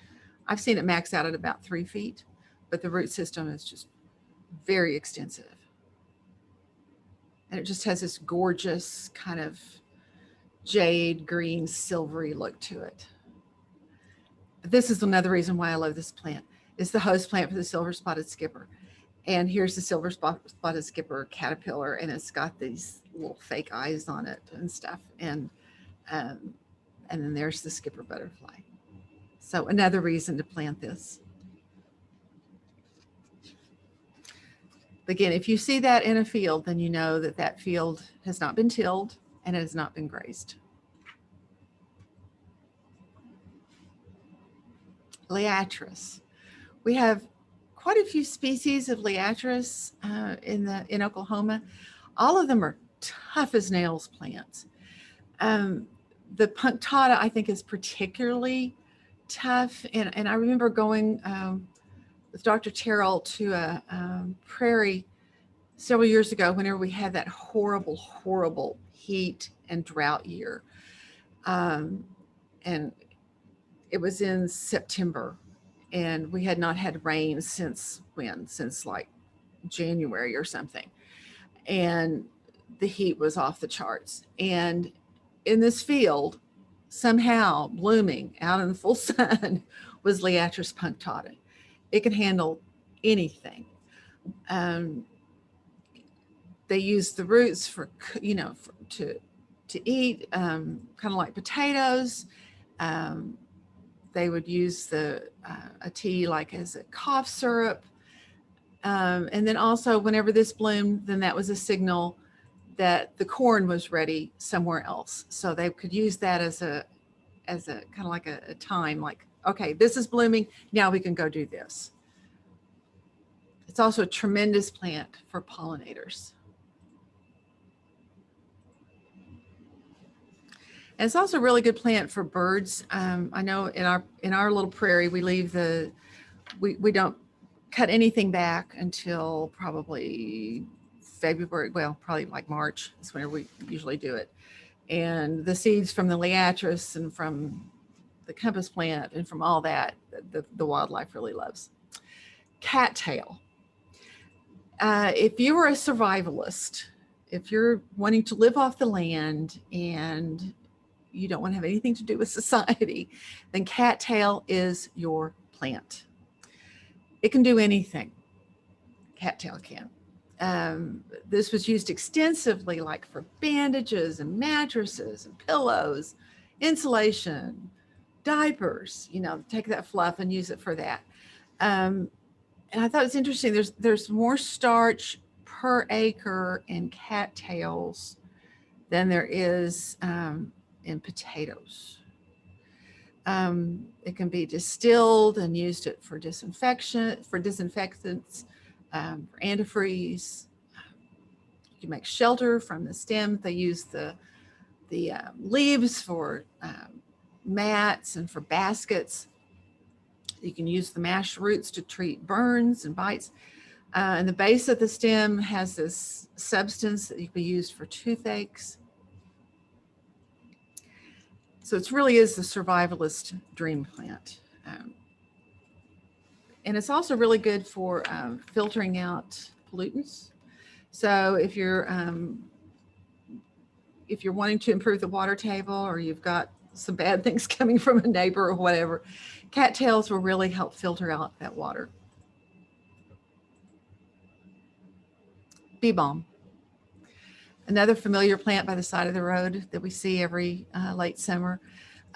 I've seen it max out at about 3 feet, but the root system is just very extensive. And it just has this gorgeous kind of jade green silvery look to it. This is another reason why I love this plant. It's the host plant for the silver spotted skipper. And here's the silver spotted skipper caterpillar, and it's got these little fake eyes on it and stuff. And then there's the skipper butterfly. So another reason to plant this. Again, if you see that in a field, then you know that that field has not been tilled and it has not been grazed. Liatris. We have quite a few species of Liatris in Oklahoma. All of them are tough as nails plants. The punctata, I think, is particularly tough. And I remember going with Dr. Terrell to a prairie several years ago whenever we had that horrible, horrible heat and drought year. And it was in September, and we had not had rain since when? Since like January or something. And the heat was off the charts. And in this field, somehow blooming out in the full sun was Liatris punctata. It can handle anything. They use the roots for, to eat, kind of like potatoes. They would use a tea like as a cough syrup. And then also whenever this bloomed, then that was a signal that the corn was ready somewhere else. So they could use that as a kind of like a time, like, okay, this is blooming, now we can go do this. It's also a tremendous plant for pollinators. And it's also a really good plant for birds. I know in our little prairie, we leave we don't cut anything back until probably February, well, probably like March is whenever we usually do it. And the seeds from the Liatris and from the compass plant and from all that, the wildlife really loves. Cattail. If you are a survivalist, if you're wanting to live off the land and you don't want to have anything to do with society, then cattail is your plant. It can do anything. Cattail can. This was used extensively, like for bandages and mattresses and pillows, insulation, diapers, take that fluff and use it for that. And I thought it's interesting. There's more starch per acre in cattails than there is in potatoes. It can be distilled and used it for disinfection, for disinfectants, for antifreeze. You can make shelter from the stem. They use the leaves for mats and for baskets. You can use the mashed roots to treat burns and bites. And the base of the stem has this substance that you can use for toothaches. So it really is the survivalist dream plant. And it's also really good for filtering out pollutants. So if you're wanting to improve the water table, or you've got some bad things coming from a neighbor or whatever, cattails will really help filter out that water. Bee balm. Another familiar plant by the side of the road that we see every late summer.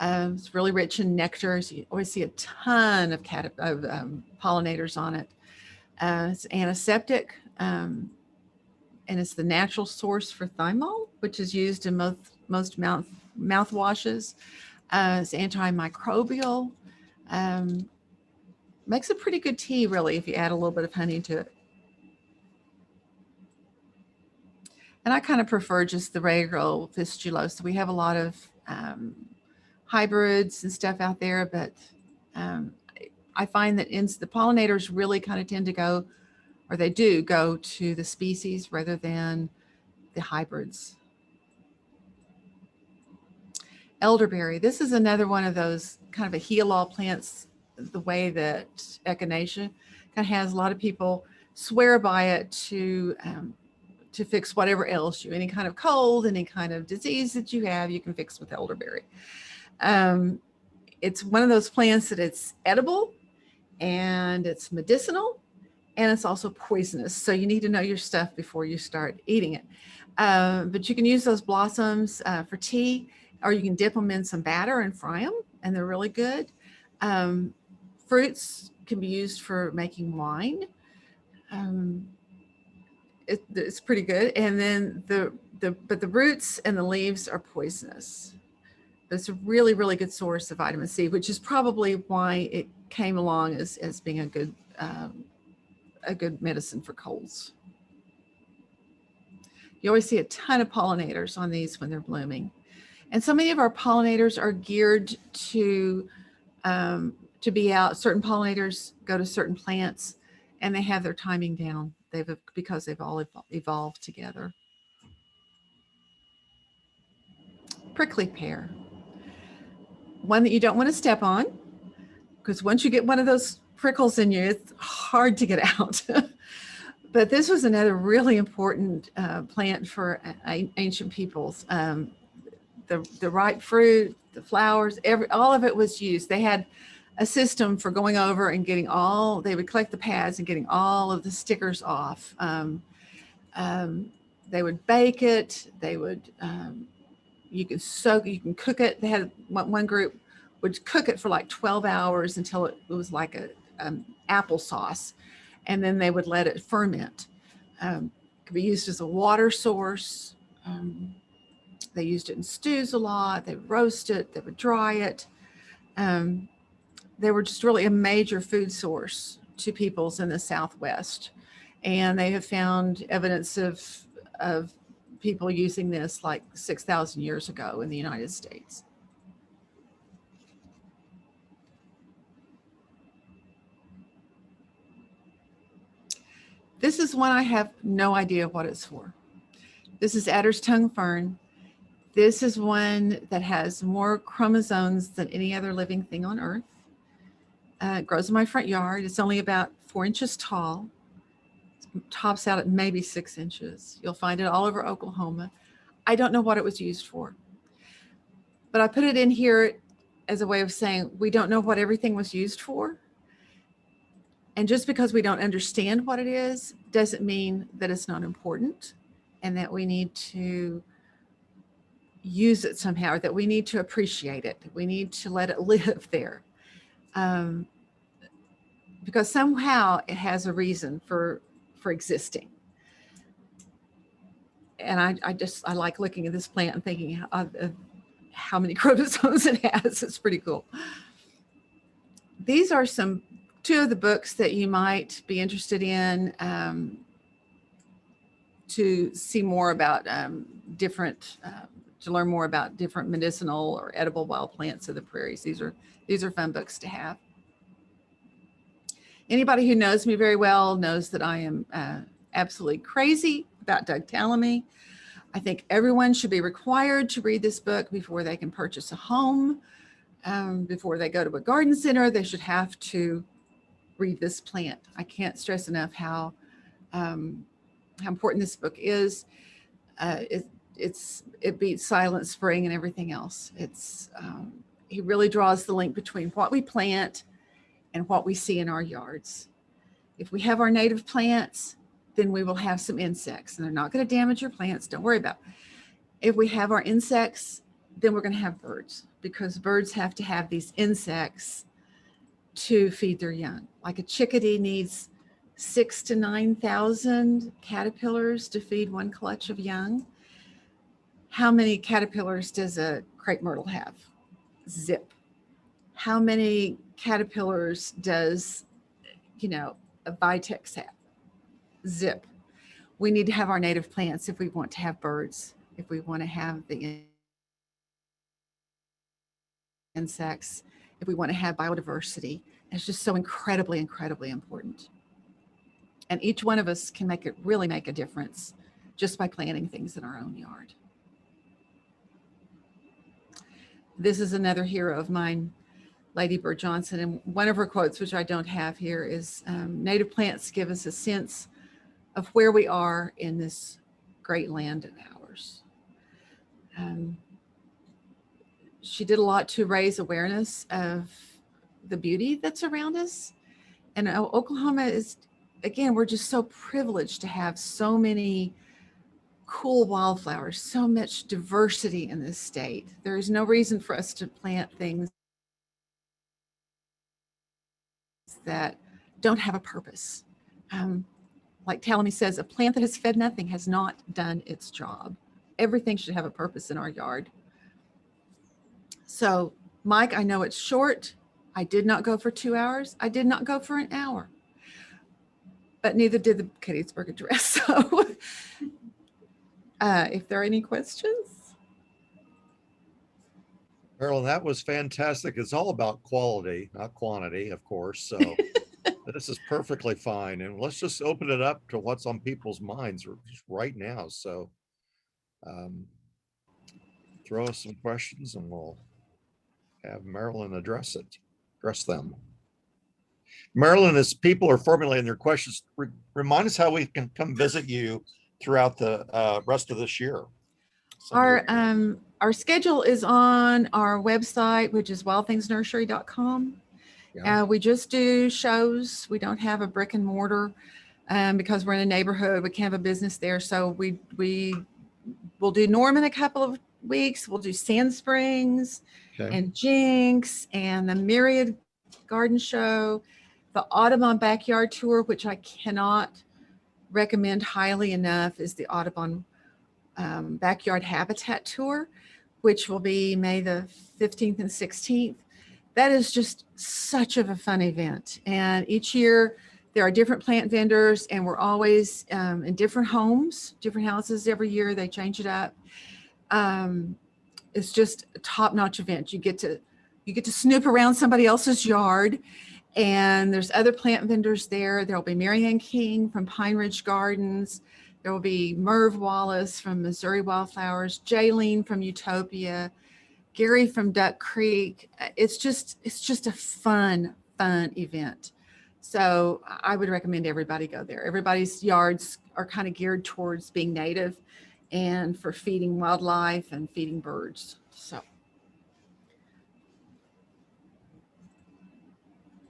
It's really rich in nectar. So you always see a ton of pollinators on it. It's antiseptic, and it's the natural source for thymol, which is used in most mouthwashes. It's antimicrobial. Makes a pretty good tea, really, if you add a little bit of honey to it. And I kind of prefer just the regular fistulosa. We have a lot of hybrids and stuff out there, but I find that the pollinators really kind of tend to go, or they do go to the species rather than the hybrids. Elderberry. This is another one of those kind of a heal-all plants, the way that echinacea kind of has. A lot of people swear by it to fix whatever ails you. Any kind of cold, any kind of disease that you have, you can fix with elderberry. It's one of those plants that it's edible and it's medicinal and it's also poisonous. So you need to know your stuff before you start eating it. But you can use those blossoms for tea, or you can dip them in some batter and fry them, and they're really good. Fruits can be used for making wine. It's pretty good. And then but the roots and the leaves are poisonous. But it's a really, really good source of vitamin C, which is probably why came along as being a good medicine for colds. You always see a ton of pollinators on these when they're blooming. And so many of our pollinators are geared to be out. Certain pollinators go to certain plants and they have their timing down. Because they've all evolved together. Prickly pear. One that you don't want to step on, because once you get one of those prickles in you, it's hard to get out. But this was another really important plant for ancient peoples. The ripe fruit, the flowers, all of it was used. They had a system for going over and getting they would collect the pads and getting all of the stickers off. They would bake it. They would, you can cook it. They had one group would cook it for like 12 hours until it was like a applesauce. And then they would let it ferment. Could be used as a water source. They used it in stews a lot. They would roast it. They would dry it. They were just really a major food source to peoples in the Southwest. And they have found evidence of people using this like 6,000 years ago in the United States. This is one I have no idea what it's for. This is adder's tongue fern. This is one that has more chromosomes than any other living thing on earth. It grows in my front yard. It's only about 4 inches tall. It tops out at maybe 6 inches. You'll find it all over Oklahoma. I don't know what it was used for, but I put it in here as a way of saying we don't know what everything was used for. And just because we don't understand what it is doesn't mean that it's not important and that we need to use it somehow, or that we need to appreciate it. We need to let it live there. Because somehow it has a reason for existing. And I like looking at this plant and thinking how many chromosomes it has. It's pretty cool. These are two of the books that you might be interested in to see more about to learn more about different medicinal or edible wild plants of the prairies. These are fun books to have. Anybody who knows me very well knows that I am absolutely crazy about Doug Tallamy. I think everyone should be required to read this book before they can purchase a home. Before they go to a garden center, they should have to read this plant. I can't stress enough how important this book is. It beats Silent Spring and everything else. He really draws the link between what we plant and what we see in our yards. If we have our native plants, then we will have some insects, and they're not going to damage your plants. Don't worry about it. If we have our insects, then we're going to have birds, because birds have to have these insects to feed their young. Like a chickadee needs 6,000 to 9,000 caterpillars to feed one clutch of young. How many caterpillars does a crepe myrtle have? Zip. How many caterpillars does, a vitex have? Zip. We need to have our native plants if we want to have birds, if we want to have the insects, if we want to have biodiversity. It's just so incredibly, incredibly important. And each one of us can really make a difference just by planting things in our own yard. This is another hero of mine, Lady Bird Johnson. And one of her quotes, which I don't have here, is native plants give us a sense of where we are in this great land of ours. She did a lot to raise awareness of the beauty that's around us. And Oklahoma is, again, we're just so privileged to have so many cool wildflowers, so much diversity in this state. There is no reason for us to plant things that don't have a purpose. Like Tallamy says, a plant that has fed nothing has not done its job. Everything should have a purpose in our yard. So, Mike, I know it's short, I did not go for 2 hours. I did not go for an hour. But neither did the Gettysburg Address. So if there are any questions. Marilyn, that was fantastic. It's all about quality, not quantity, of course. So this is perfectly fine. And let's just open it up to what's on people's minds right now. So throw us some questions and we'll have Marilyn address them. Marilyn, as people are formulating their questions, remind us how we can come visit you throughout the rest of this year. Our schedule is on our website, which is wildthingsnursery.com. Yeah. We just do shows. We don't have a brick and mortar because we're in a neighborhood. We can't have a business there. So we will do Norman a couple of weeks. We'll do Sand Springs and Jinx and the Myriad Garden Show, the Audubon Backyard Tour, which I cannot recommend highly enough, is the Audubon Backyard Habitat Tour, which will be May the 15th and 16th. That is just such of a fun event. And each year there are different plant vendors, and we're always in different homes, different houses every year. They change it up. It's just a top-notch event. You get to snoop around somebody else's yard, and there's other plant vendors there. There'll be Marianne King from Pine Ridge Gardens. There will be Merv Wallace from Missouri Wildflowers, Jaylene from Utopia, Gary from Duck Creek. It's just a fun event. So I would recommend everybody go there. Everybody's yards are kind of geared towards being native and for feeding wildlife and feeding birds. So.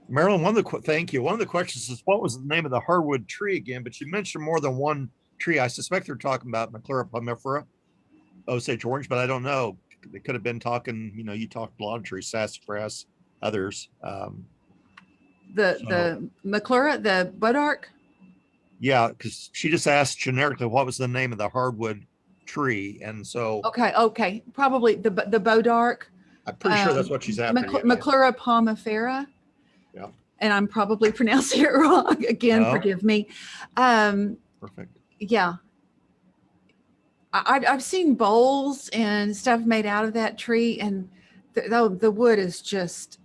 Marilyn, thank you. One of the questions is, what was the name of the hardwood tree again? But you mentioned more than one tree. I suspect they're talking about Maclura pomifera, Osage orange, but I don't know. They could have been talking, you talked a lot of trees, sassafras, others. The Maclura, the bodark? Yeah, because she just asked generically what was the name of the hardwood tree. And so. Okay. Probably the bodark. I'm pretty sure that's what she's after. Maclura pomifera. Yeah. And I'm probably pronouncing it wrong. Again, forgive me. Perfect. Yeah. I've seen bowls and stuff made out of that tree, and the wood is just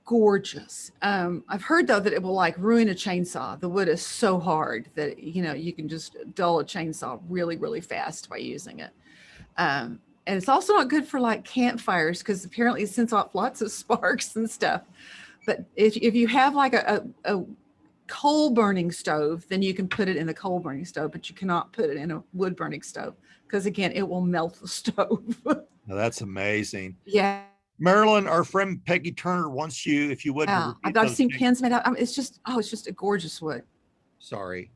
gorgeous. I've heard though that it will like ruin a chainsaw. The wood is so hard that you can just dull a chainsaw really, really fast by using it. And it's also not good for like campfires because apparently it sends off lots of sparks and stuff. But if you have like a coal burning stove, then you can put it in the coal burning stove, but you cannot put it in a wood burning stove because again, it will melt the stove. Now, that's amazing. Yeah. Marilyn, our friend Peggy Turner wants you, if you would. Yeah, I've seen pins made out. It's just a gorgeous wood. Sorry.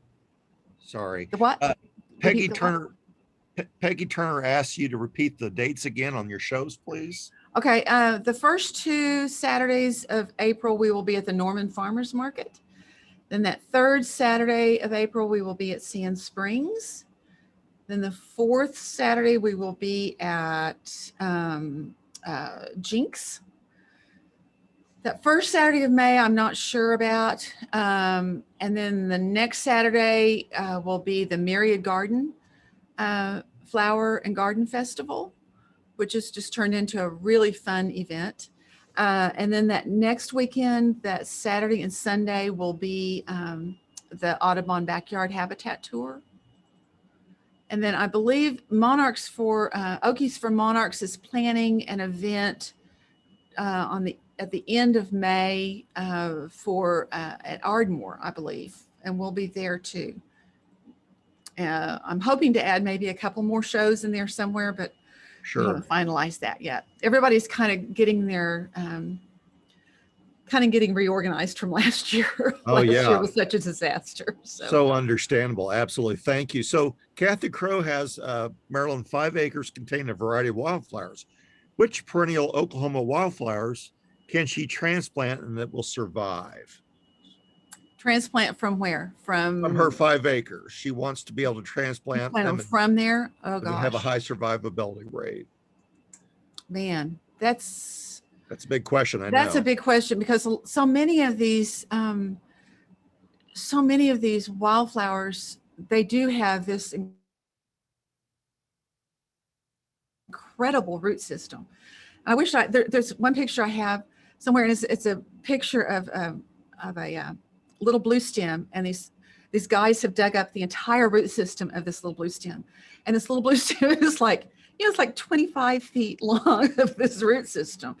The what? Peggy Turner. Peggy Turner asks you to repeat the dates again on your shows, please. Okay. The first 2 Saturdays of April, we will be at the Norman Farmers Market. Then that 3rd Saturday of April, we will be at Sand Springs. Then the 4th Saturday, we will be at Jinx. That first Saturday of May, I'm not sure about. And then the next Saturday will be the Myriad Garden Flower and Garden Festival, which has just turned into a really fun event. And then that next weekend, that Saturday and Sunday, will be the Audubon Backyard Habitat Tour. And then I believe Okies for Monarchs is planning an event at the end of May at Ardmore, I believe, and we'll be there too. I'm hoping to add maybe a couple more shows in there somewhere, but sure, we haven't finalized that yet. Everybody's kind of getting getting reorganized from last year. Last year was such a disaster. So understandable. Absolutely. Thank you. So Kathy Crow has Marilyn 5 acres containing a variety of wildflowers. Which perennial Oklahoma wildflowers can she transplant and that will survive? Transplant from where? From her 5 acres. She wants to be able to transplant them from there. Oh gosh. Have a high survivability rate. Man, that's That's a big question. I That's know. a big question because so many of these wildflowers, they do have this incredible root system. I wish there's one picture I have somewhere, and it's a picture of a little blue stem, and these guys have dug up the entire root system of this little blue stem, and this little blue stem is like, it's like 25 feet long of this root system.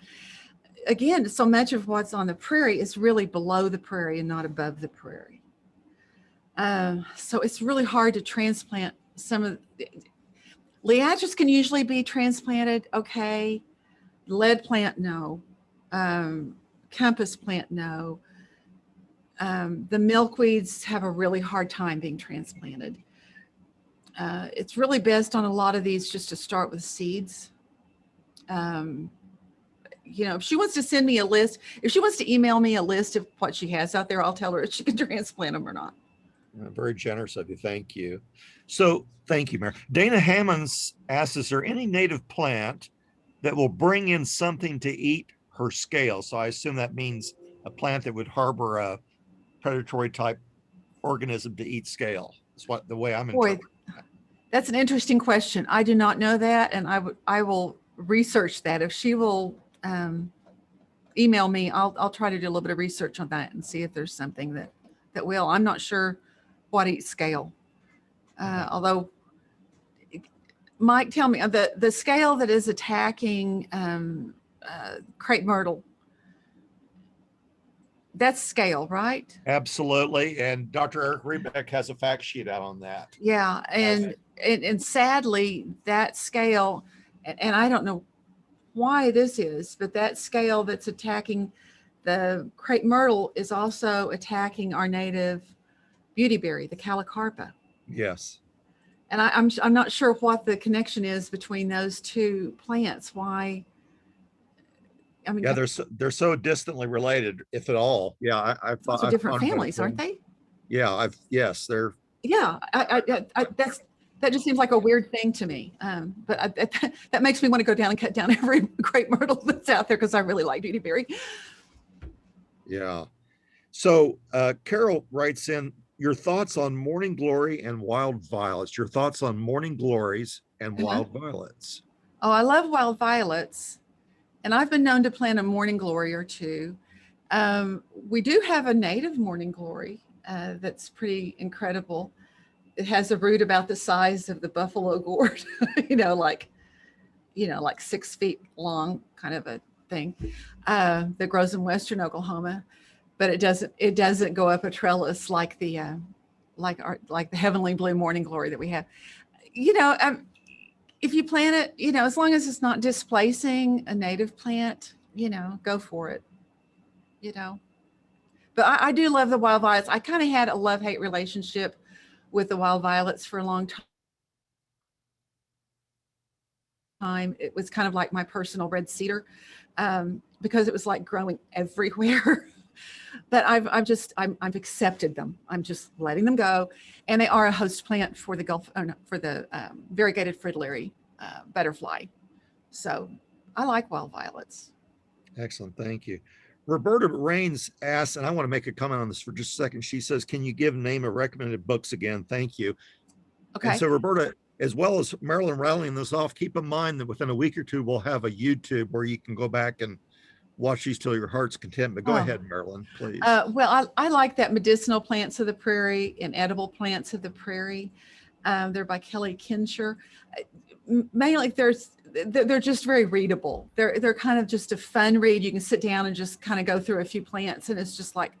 Again, so much of what's on the prairie is really below the prairie and not above the prairie. So it's really hard to transplant some of liatris can usually be transplanted. Okay. Lead plant, no. Compass plant, no. The milkweeds have a really hard time being transplanted. It's really best on a lot of these just to start with seeds. If she wants to send me a list, if she wants to email me a list of what she has out there, I'll tell her if she can transplant them or not. Very generous of you. Thank you. So thank you, Mary. Dana Hammonds asks, is there any native plant that will bring in something to eat her scale? So I assume that means a plant that would harbor a predatory type organism to eat scale. That's what the way I'm interpreting. That's an interesting question. I do not know that, and I will research that. If she will email me, I'll try to do a little bit of research on that and see if there's something that will. I'm not sure what eats scale. Although, Mike, tell me, the scale that is attacking crepe myrtle, that's scale, right? Absolutely. And Dr. Eric Rebeck has a fact sheet out on that. Yeah. And sadly, that scale, and I don't know why this is, but that scale that's attacking the crepe myrtle is also attacking our native beautyberry, the calicarpa. Yes. And I'm not sure what the connection is between those two plants. Why? I mean, yeah, they're so distantly related, if at all. Yeah, I've thought those are different families, aren't they? Yeah, yes, they're. Yeah, that just seems like a weird thing to me. But that makes me want to go down and cut down every crepe myrtle that's out there because I really like beautyberry. Yeah. So Carol writes in, your thoughts on morning glory and wild violets. Your thoughts on morning glories and wild violets. Oh, I love wild violets. And I've been known to plant a morning glory or two. We do have a native morning glory that's pretty incredible. It has a root about the size of the buffalo gourd, like 6 feet long, kind of a thing that grows in Western Oklahoma. But it doesn't go up a trellis like the heavenly blue morning glory that we have. If you plant it, as long as it's not displacing a native plant, go for it. But I do love the wild violets. I kind of had a love-hate relationship with the wild violets for a long time. It was kind of like my personal red cedar because it was like growing everywhere. But I've accepted them. I'm just letting them go, and they are a host plant for the variegated fritillary butterfly. So I like wild violets. Excellent, thank you. Roberta Rains asks, and I want to make a comment on this for just a second. She says, "Can you give name of recommended books again?" Thank you. Okay. And so Roberta, as well as Marilyn rattling this off, keep in mind that within a week or two we'll have a YouTube where you can go back and watch these till your heart's content. But go ahead, Marilyn, please. Well, I like that Medicinal Plants of the Prairie and Edible Plants of the Prairie. They're by Kelly Kincher. Mainly, they're just very readable. They're kind of just a fun read. You can sit down and just kind of go through a few plants, and it's just like,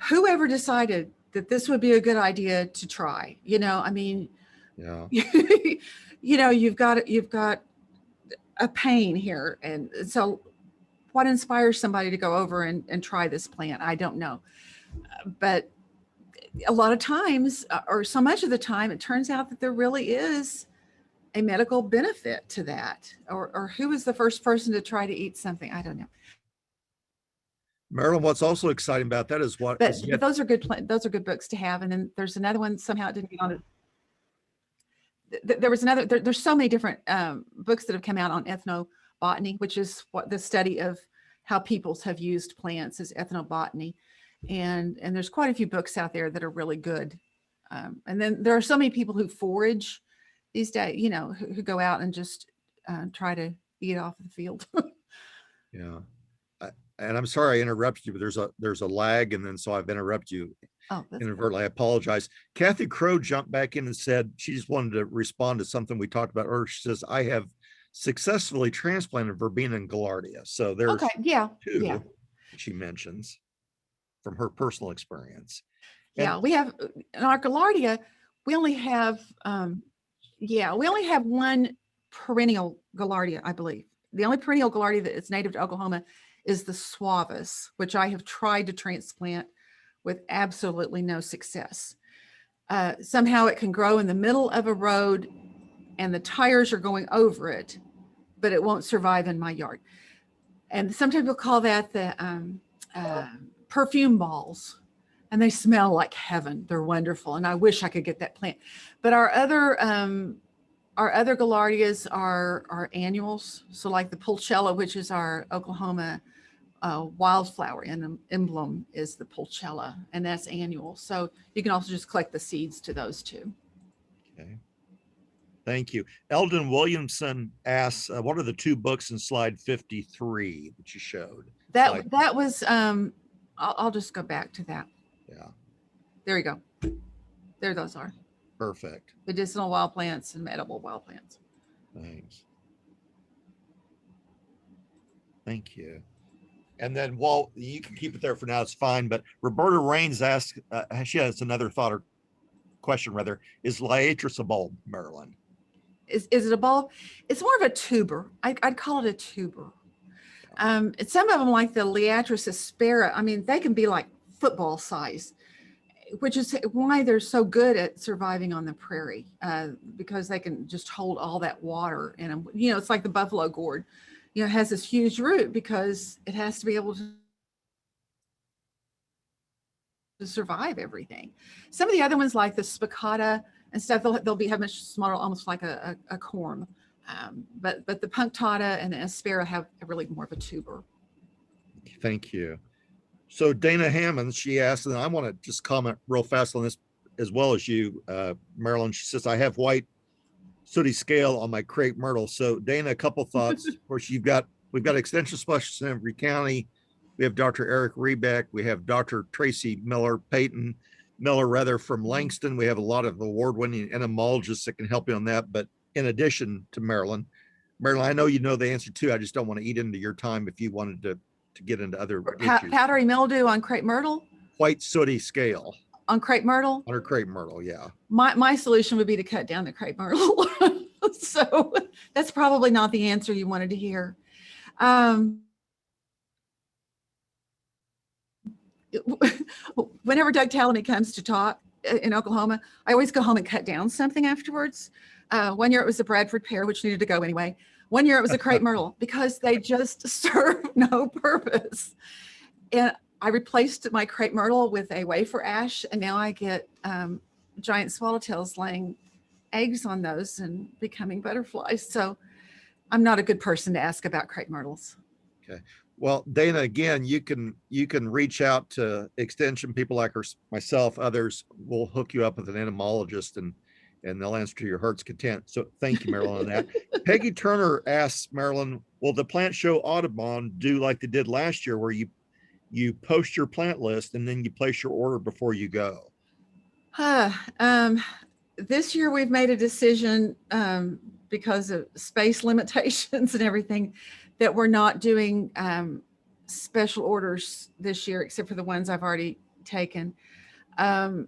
whoever decided that this would be a good idea to try. I mean, yeah. You've got a pain here, and so. What inspires somebody to go over and try this plant? I don't know. But a lot of times, or so much of the time, it turns out that there really is a medical benefit to that. Or who was the first person to try to eat something? I don't know. Marilyn, what's also exciting about that is what. But those are good. Those are good books to have. And then there's another one. Somehow it didn't get on it. There was another. There's so many different books that have come out on ethnobotany, which is what the study of how peoples have used plants is ethnobotany. And there's quite a few books out there that are really good. And then there are so many people who forage these days, you know, who go out and just try to eat off the field. Yeah. And I'm sorry I interrupted you, but there's a lag, and then so I've interrupted you Oh, that's inadvertently. I apologize. Kathy Crow jumped back in and said she just wanted to respond to something we talked about earlier. She says, I have successfully transplanted verbena and gaillardia. So there's okay. Yeah. two Yeah. she mentions from her personal experience. Yeah. We have in our gaillardia, we only have one perennial gaillardia, I believe. The only perennial gaillardia that is native to Oklahoma is the suavis, which I have tried to transplant with absolutely no success. Somehow it can grow in the middle of a road and the tires are going over it, but it won't survive in my yard. And some people call that the perfume balls, and they smell like heaven. They're wonderful, and I wish I could get that plant. But our other gaillardias are annuals. So like the pulchella, which is our Oklahoma wildflower and emblem is the pulchella, and that's annual. So you can also just collect the seeds to those two. Okay. Thank you. Eldon Williamson asks, what are the two books in slide 53 that you showed? That was, I'll just go back to that. Yeah. There you go. There those are. Perfect. Medicinal wild plants and edible wild plants. Thanks. Thank you. And then, Walt, you can keep it there for now. It's fine. But Roberta Raines asked, she has another thought or question rather, is liatris a bulb, Marilyn? Is it a bulb? It's more of a tuber. I'd call it a tuber. Some of them, like the liatris aspera, I mean, they can be like football size, which is why they're so good at surviving on the prairie, because they can just hold all that water in them. You know, it's like the buffalo gourd. You know, it has this huge root because it has to be able to survive everything. Some of the other ones, like the spicata and stuff, they'll have much smaller, almost like a corm. But the punctata and the aspera have really more of a tuber. Thank you. So Dana Hammond, she asked, and I want to just comment real fast on this as well as you, Marilyn. She says, I have white sooty scale on my crepe myrtle. So Dana, a couple thoughts. Of course, we've got extension specialists in every county. We have Dr. Eric Rebeck. We have Dr. Tracy Peyton Miller from Langston. We have a lot of award-winning entomologists that can help you on that. But in addition to Marilyn, I know you know the answer too. I just don't want to eat into your time if you wanted to get into other issues. Powdery mildew on crepe myrtle? White sooty scale. On crepe myrtle? On her crepe myrtle, yeah. My solution would be to cut down the crepe myrtle. So that's probably not the answer you wanted to hear. Whenever Doug Tallamy comes to talk in Oklahoma, I always go home and cut down something afterwards. One year it was a Bradford pear, which needed to go anyway. One year it was a crepe myrtle because they just serve no purpose. And I replaced my crepe myrtle with a wafer ash, and now I get giant swallowtails laying eggs on those and becoming butterflies. So I'm not a good person to ask about crepe myrtles. Okay. Well, Dana, again, you can reach out to extension people like myself, others will hook you up with an entomologist and they'll answer to your heart's content. So thank you, Marilyn, on that. Peggy Turner asks, Marilyn, will the Plant Show Audubon do like they did last year where you post your plant list and then you place your order before you go? This year we've made a decision because of space limitations and everything that we're not doing special orders this year, except for the ones I've already taken. I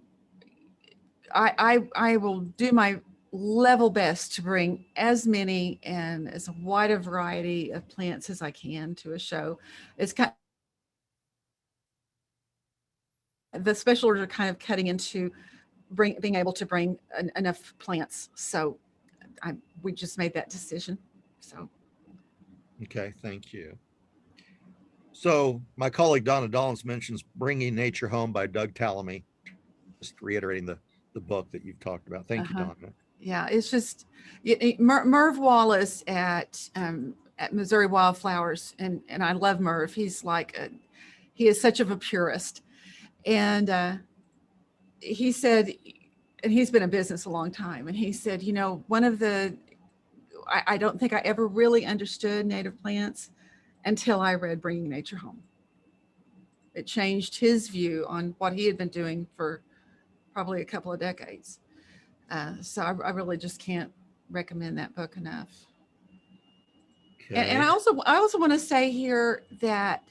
will do my level best to bring as many and as wide a variety of plants as I can to a show. It's kind of, the special orders are kind of cutting into being able to bring enough plants. So we just made that decision. So. Okay, thank you. So my colleague Donna Dollins mentions Bringing Nature Home by Doug Tallamy. Just reiterating the book that you've talked about. Thank you, Donna. Yeah, it's just Merv Wallace at at Missouri Wildflowers, and I love Merv. He is such of a purist. And he said, and he's been in business a long time, and he said, I don't think I ever really understood native plants until I read Bringing Nature Home. It changed his view on what he had been doing for probably a couple of decades. So I really just can't recommend that book enough. And I also want to say here that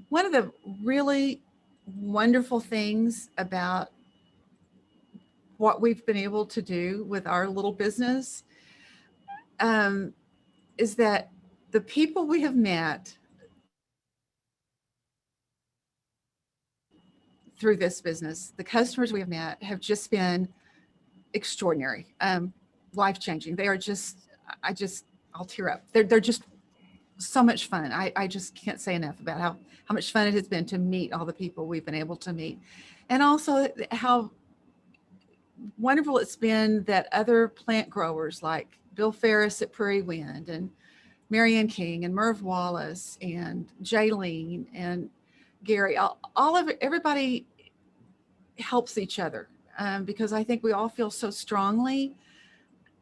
one of the really wonderful things about what we've been able to do with our little business is that the people we have met through this business, the customers we have met have just been extraordinary, life-changing. They are I'll tear up. They're just so much fun. I just can't say enough about how much fun it has been to meet all the people we've been able to meet. And also how wonderful it's been that other plant growers like Bill Ferris at Prairie Wind and Marianne King and Merv Wallace and Jaylene and Gary, everybody helps each other, because I think we all feel so strongly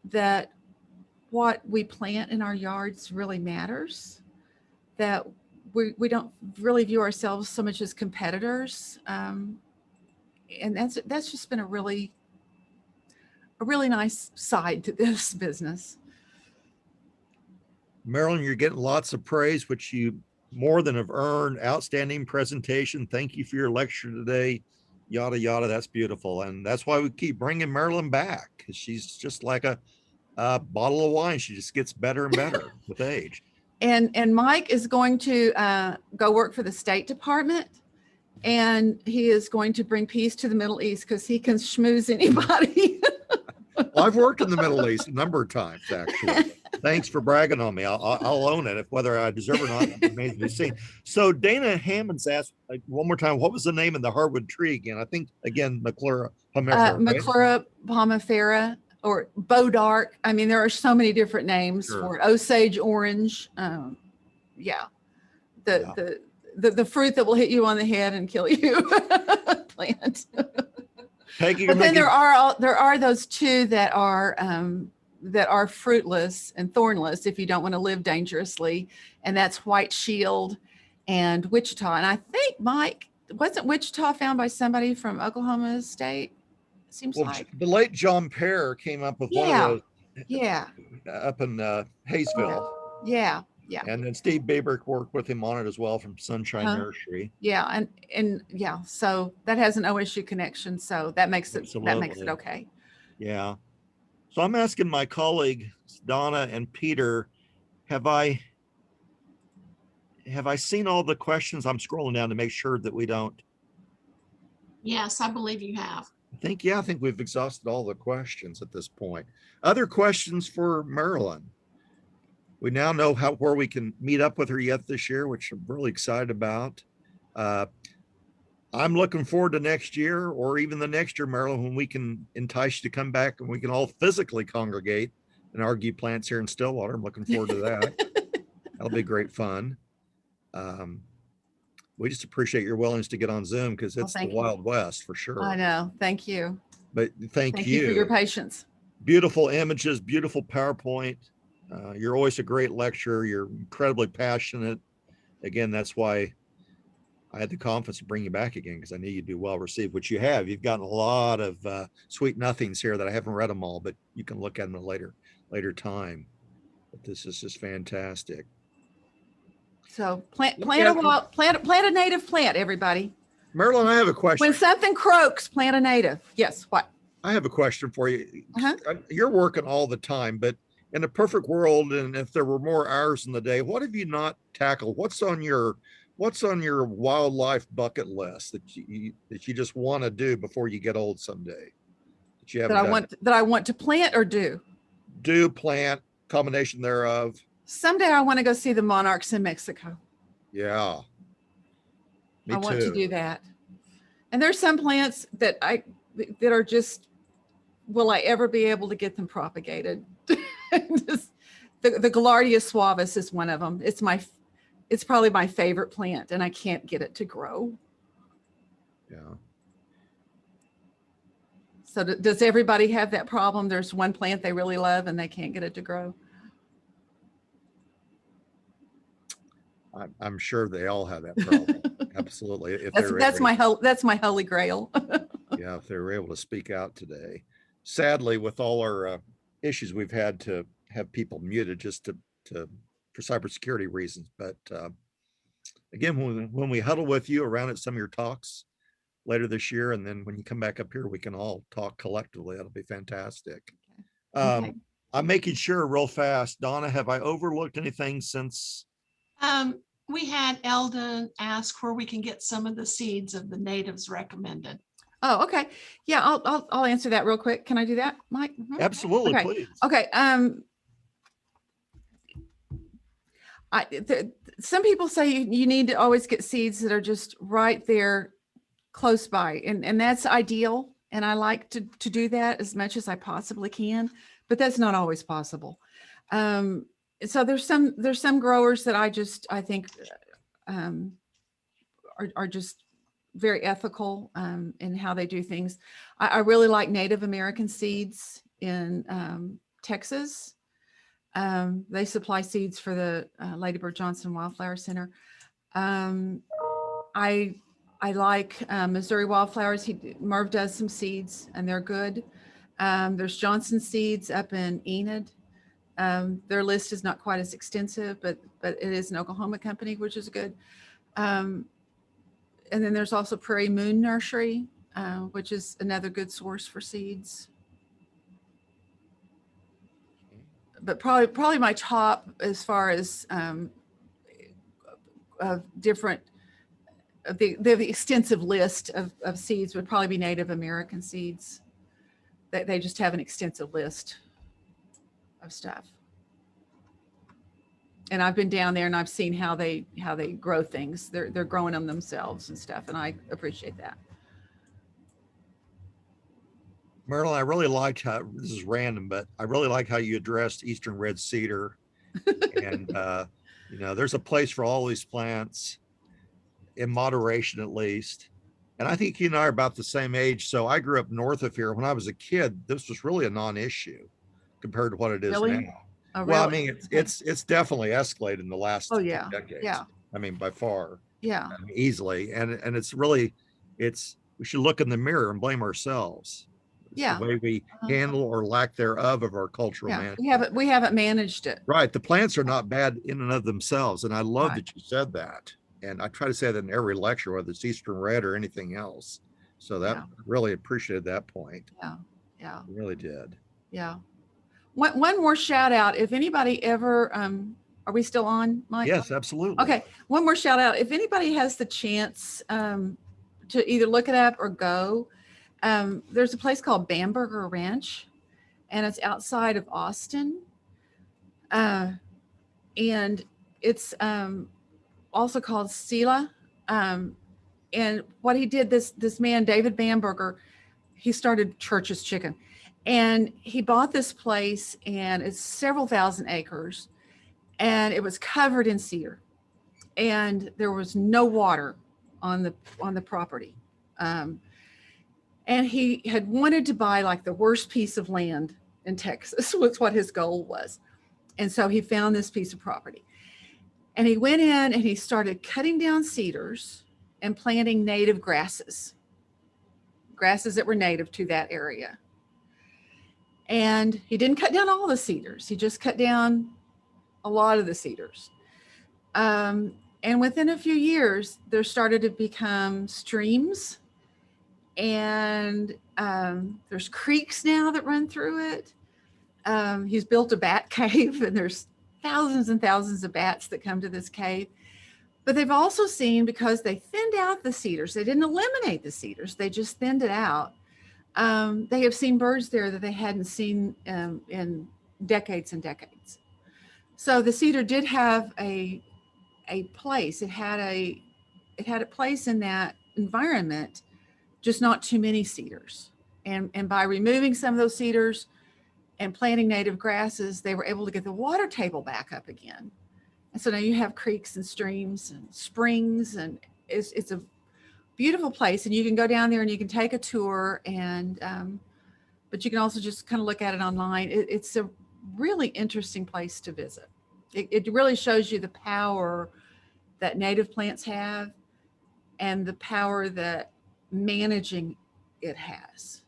that what we plant in our yards really matters, that we don't really view ourselves so much as competitors. And that's just been a really nice side to this business. Marilyn, you're getting lots of praise, which you more than have earned. Outstanding presentation. Thank you for your lecture today. Yada, yada. That's beautiful. And that's why we keep bringing Marilyn back, because she's just like a bottle of wine. She just gets better and better with age. And Mike is going to go work for the State Department, and he is going to bring peace to the Middle East because he can schmooze anybody. Well, I've worked in the Middle East a number of times, actually. Thanks for bragging on me. I'll own it. If whether I deserve it or not, remains to be seen. So Dana Hammonds asked one more time, what was the name of the hardwood tree again? I think, again, Maclura pomifera. Maclura pomifera or Bodark. I mean, there are so many different names for it. Osage orange. The fruit that will hit you on the head and kill you. Plant. Peggy, but then there are those two that are fruitless and thornless if you don't want to live dangerously, and that's White Shield and Wichita. And I think, Mike, wasn't Wichita found by somebody from Oklahoma State? Seems like the late John Pear came up with one of those. Yeah. Up in Hayesville. Yeah. And then Steve Babrick worked with him on it as well from Sunshine Nursery. Yeah, and so that has an OSU connection, so that makes it okay. Yeah. So I'm asking my colleagues Donna and Peter, have I seen all the questions? I'm scrolling down to make sure that we don't. Yes, I believe you have. I think we've exhausted all the questions at this point. Other questions for Marilyn? We now know where we can meet up with her yet this year, which I'm really excited about. I'm looking forward to next year, or even the next year, Marilyn, when we can entice you to come back and we can all physically congregate and argue plants here in Stillwater. I'm looking forward to that. That'll be great fun. We just appreciate your willingness to get on Zoom, because it's the Wild West for sure. I know. Thank you. But thank you for your patience. Beautiful images, beautiful PowerPoint. You're always a great lecturer. You're incredibly passionate. Again, that's why I had the confidence to bring you back again, because I knew you'd be well received, which you have. You've gotten a lot of sweet nothings here that I haven't read them all, but you can look at them at a later time. But this is just fantastic. So plant a native plant, everybody. Marilyn, I have a question. When something croaks, plant a native. Yes, what? I have a question for you. You're working all the time, but in a perfect world, and if there were more hours in the day, what have you not tackled? What's on your wildlife bucket list that you just want to do before you get old someday? That I want to plant or do? Do, plant, combination thereof. Someday I want to go see the monarchs in Mexico. Yeah. I want to do that. And there's some plants that are just, will I ever be able to get them propagated? the Gaillardia suavis is one of them. It's probably my favorite plant, and I can't get it to grow. Yeah. So does everybody have that problem? There's one plant they really love and they can't get it to grow. I'm sure they all have that problem. Absolutely. If That's my holy grail. yeah, if they were able to speak out today. Sadly, with all our issues, we've had to have people muted just for cybersecurity reasons. But again, when we huddle with you around at some of your talks later this year, and then when you come back up here, we can all talk collectively. That'll be fantastic. Okay. I'm making sure real fast, Donna, have I overlooked anything since? We had Eldon ask where we can get some of the seeds of the natives recommended. Oh, okay. Yeah, I'll answer that real quick. Can I do that, Mike? Mhm. Absolutely, Okay. please. Okay. Some people say you need to always get seeds that are just right there close by, and that's ideal. And I like to do that as much as I possibly can, but that's not always possible. So there's some growers that I think are just very ethical in how they do things. I really like Native American seeds in Texas. They supply seeds for the Lady Bird Johnson Wildflower Center. I like Missouri Wildflowers. Merv does some seeds and they're good. There's Johnson Seeds up in Enid. Their list is not quite as extensive, but it is an Oklahoma company, which is good. And then there's also Prairie Moon Nursery, which is another good source for seeds. But probably my top as far as different the extensive list of seeds would probably be Native American seeds. They just have an extensive list of stuff. And I've been down there and I've seen how they grow things. They're growing them themselves and stuff, and I appreciate that. Marilyn, I really liked how, this is random, but I really like how you addressed Eastern red cedar. And there's a place for all these plants in moderation, at least. And I think you and I are about the same age. So I grew up north of here. When I was a kid, this was really a non-issue compared to what it is Really? now. Oh, Well, I really? mean, it's definitely escalated in the last Oh, few yeah. decades. Yeah. I mean, by far. Yeah. Easily. And it's really, we should look in the mirror and blame ourselves. It's Yeah. the way we handle or lack thereof of our cultural management. We haven't managed it. Right. The plants are not bad in and of themselves. And I love Right. that you said that. And I try to say that in every lecture, whether it's Eastern red or anything else. So that really appreciated that point. Yeah. Yeah. I really did. Yeah. One more shout out. If anybody ever, are we still on, Mike? Yes, absolutely. Okay. One more shout out. If anybody has the chance to either look it up or go, there's a place called Bamberger Ranch, and it's outside of Austin. And it's also called Sela. And what he did, this man, David Bamberger, he started Church's Chicken. And he bought this place, and it's several thousand acres, and it was covered in cedar, and there was no water on the property. And he had wanted to buy like the worst piece of land in Texas was what his goal was. And so he found this piece of property, and he went in and he started cutting down cedars and planting native grasses that were native to that area. And he didn't cut down all the cedars. He just cut down a lot of the cedars. And within a few years, there started to become streams, and there's creeks now that run through it. He's built a bat cave, and there's thousands and thousands of bats that come to this cave. But they've also seen, because they thinned out the cedars, they didn't eliminate the cedars, they just thinned it out. They have seen birds there that they hadn't seen in decades and decades. So the cedar did have a place. It had a place in that environment, just not too many cedars. And by removing some of those cedars, and planting native grasses, they were able to get the water table back up again. And so now you have creeks and streams and springs, and it's a beautiful place. And you can go down there and you can take a tour, and but you can also just kind of look at it online. It's a really interesting place to visit. It really shows you the power that native plants have and the power that managing it has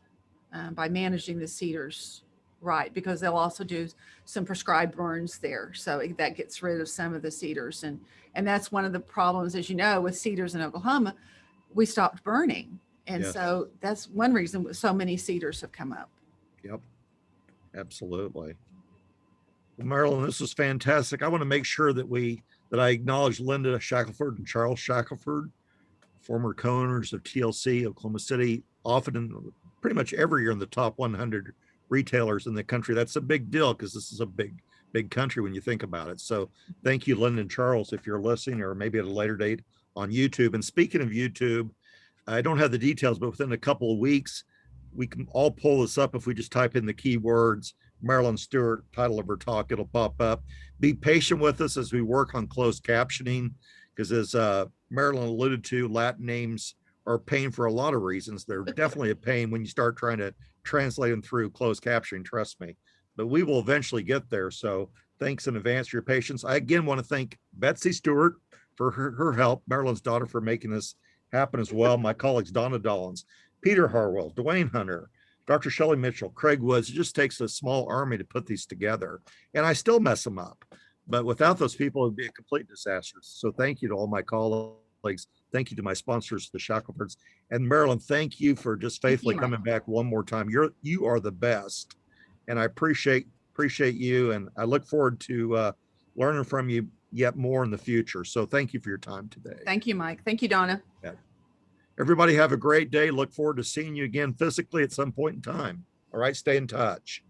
by managing the cedars right, because they'll also do some prescribed burns there. So that gets rid of some of the cedars. And that's one of the problems, as you know, with cedars in Oklahoma, we stopped burning. And Yes. so that's one reason so many cedars have come up. Yep, absolutely. Well, Marilyn, this was fantastic. I want to make sure that I acknowledge Linda Shackelford and Charles Shackelford, former co-owners of TLC, Oklahoma City, often in pretty much every year in the top 100 retailers in the country. That's a big deal because this is a big country when you think about it. So thank you, Linda and Charles, if you're listening, or maybe at a later date on YouTube. And speaking of YouTube, I don't have the details, but within a couple of weeks, we can all pull this up. If we just type in the keywords, Marilyn Stewart, title of her talk, it'll pop up. Be patient with us as we work on closed captioning, because as Marilyn alluded to, Latin names are a pain for a lot of reasons. They're definitely a pain when you start trying to translate them through closed captioning, trust me. But we will eventually get there. So thanks in advance for your patience. I again want to thank Betsy Stewart for her help, Marilyn's daughter, for making this happen as well. My colleagues, Donna Dollins, Peter Harwell, Dwayne Hunter, Dr. Shelley Mitchell, Craig Woods. It just takes a small army to put these together. And I still mess them up. But without those people, it'd be a complete disaster. So thank you to all my colleagues. Thank you to my sponsors, the Shackelfords. And Marilyn, thank you for just faithfully coming back one more time. You are the best. And I appreciate you. And I look forward to learning from you yet more in the future. So thank you for your time today. Thank you, Mike. Thank you, Donna. Yeah. Everybody have a great day. Look forward to seeing you again physically at some point in time. All right, stay in touch.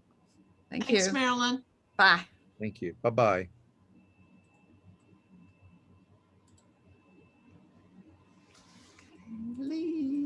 Thanks, Thanks, Marilyn. Bye. Thank you. Bye-bye. Leave.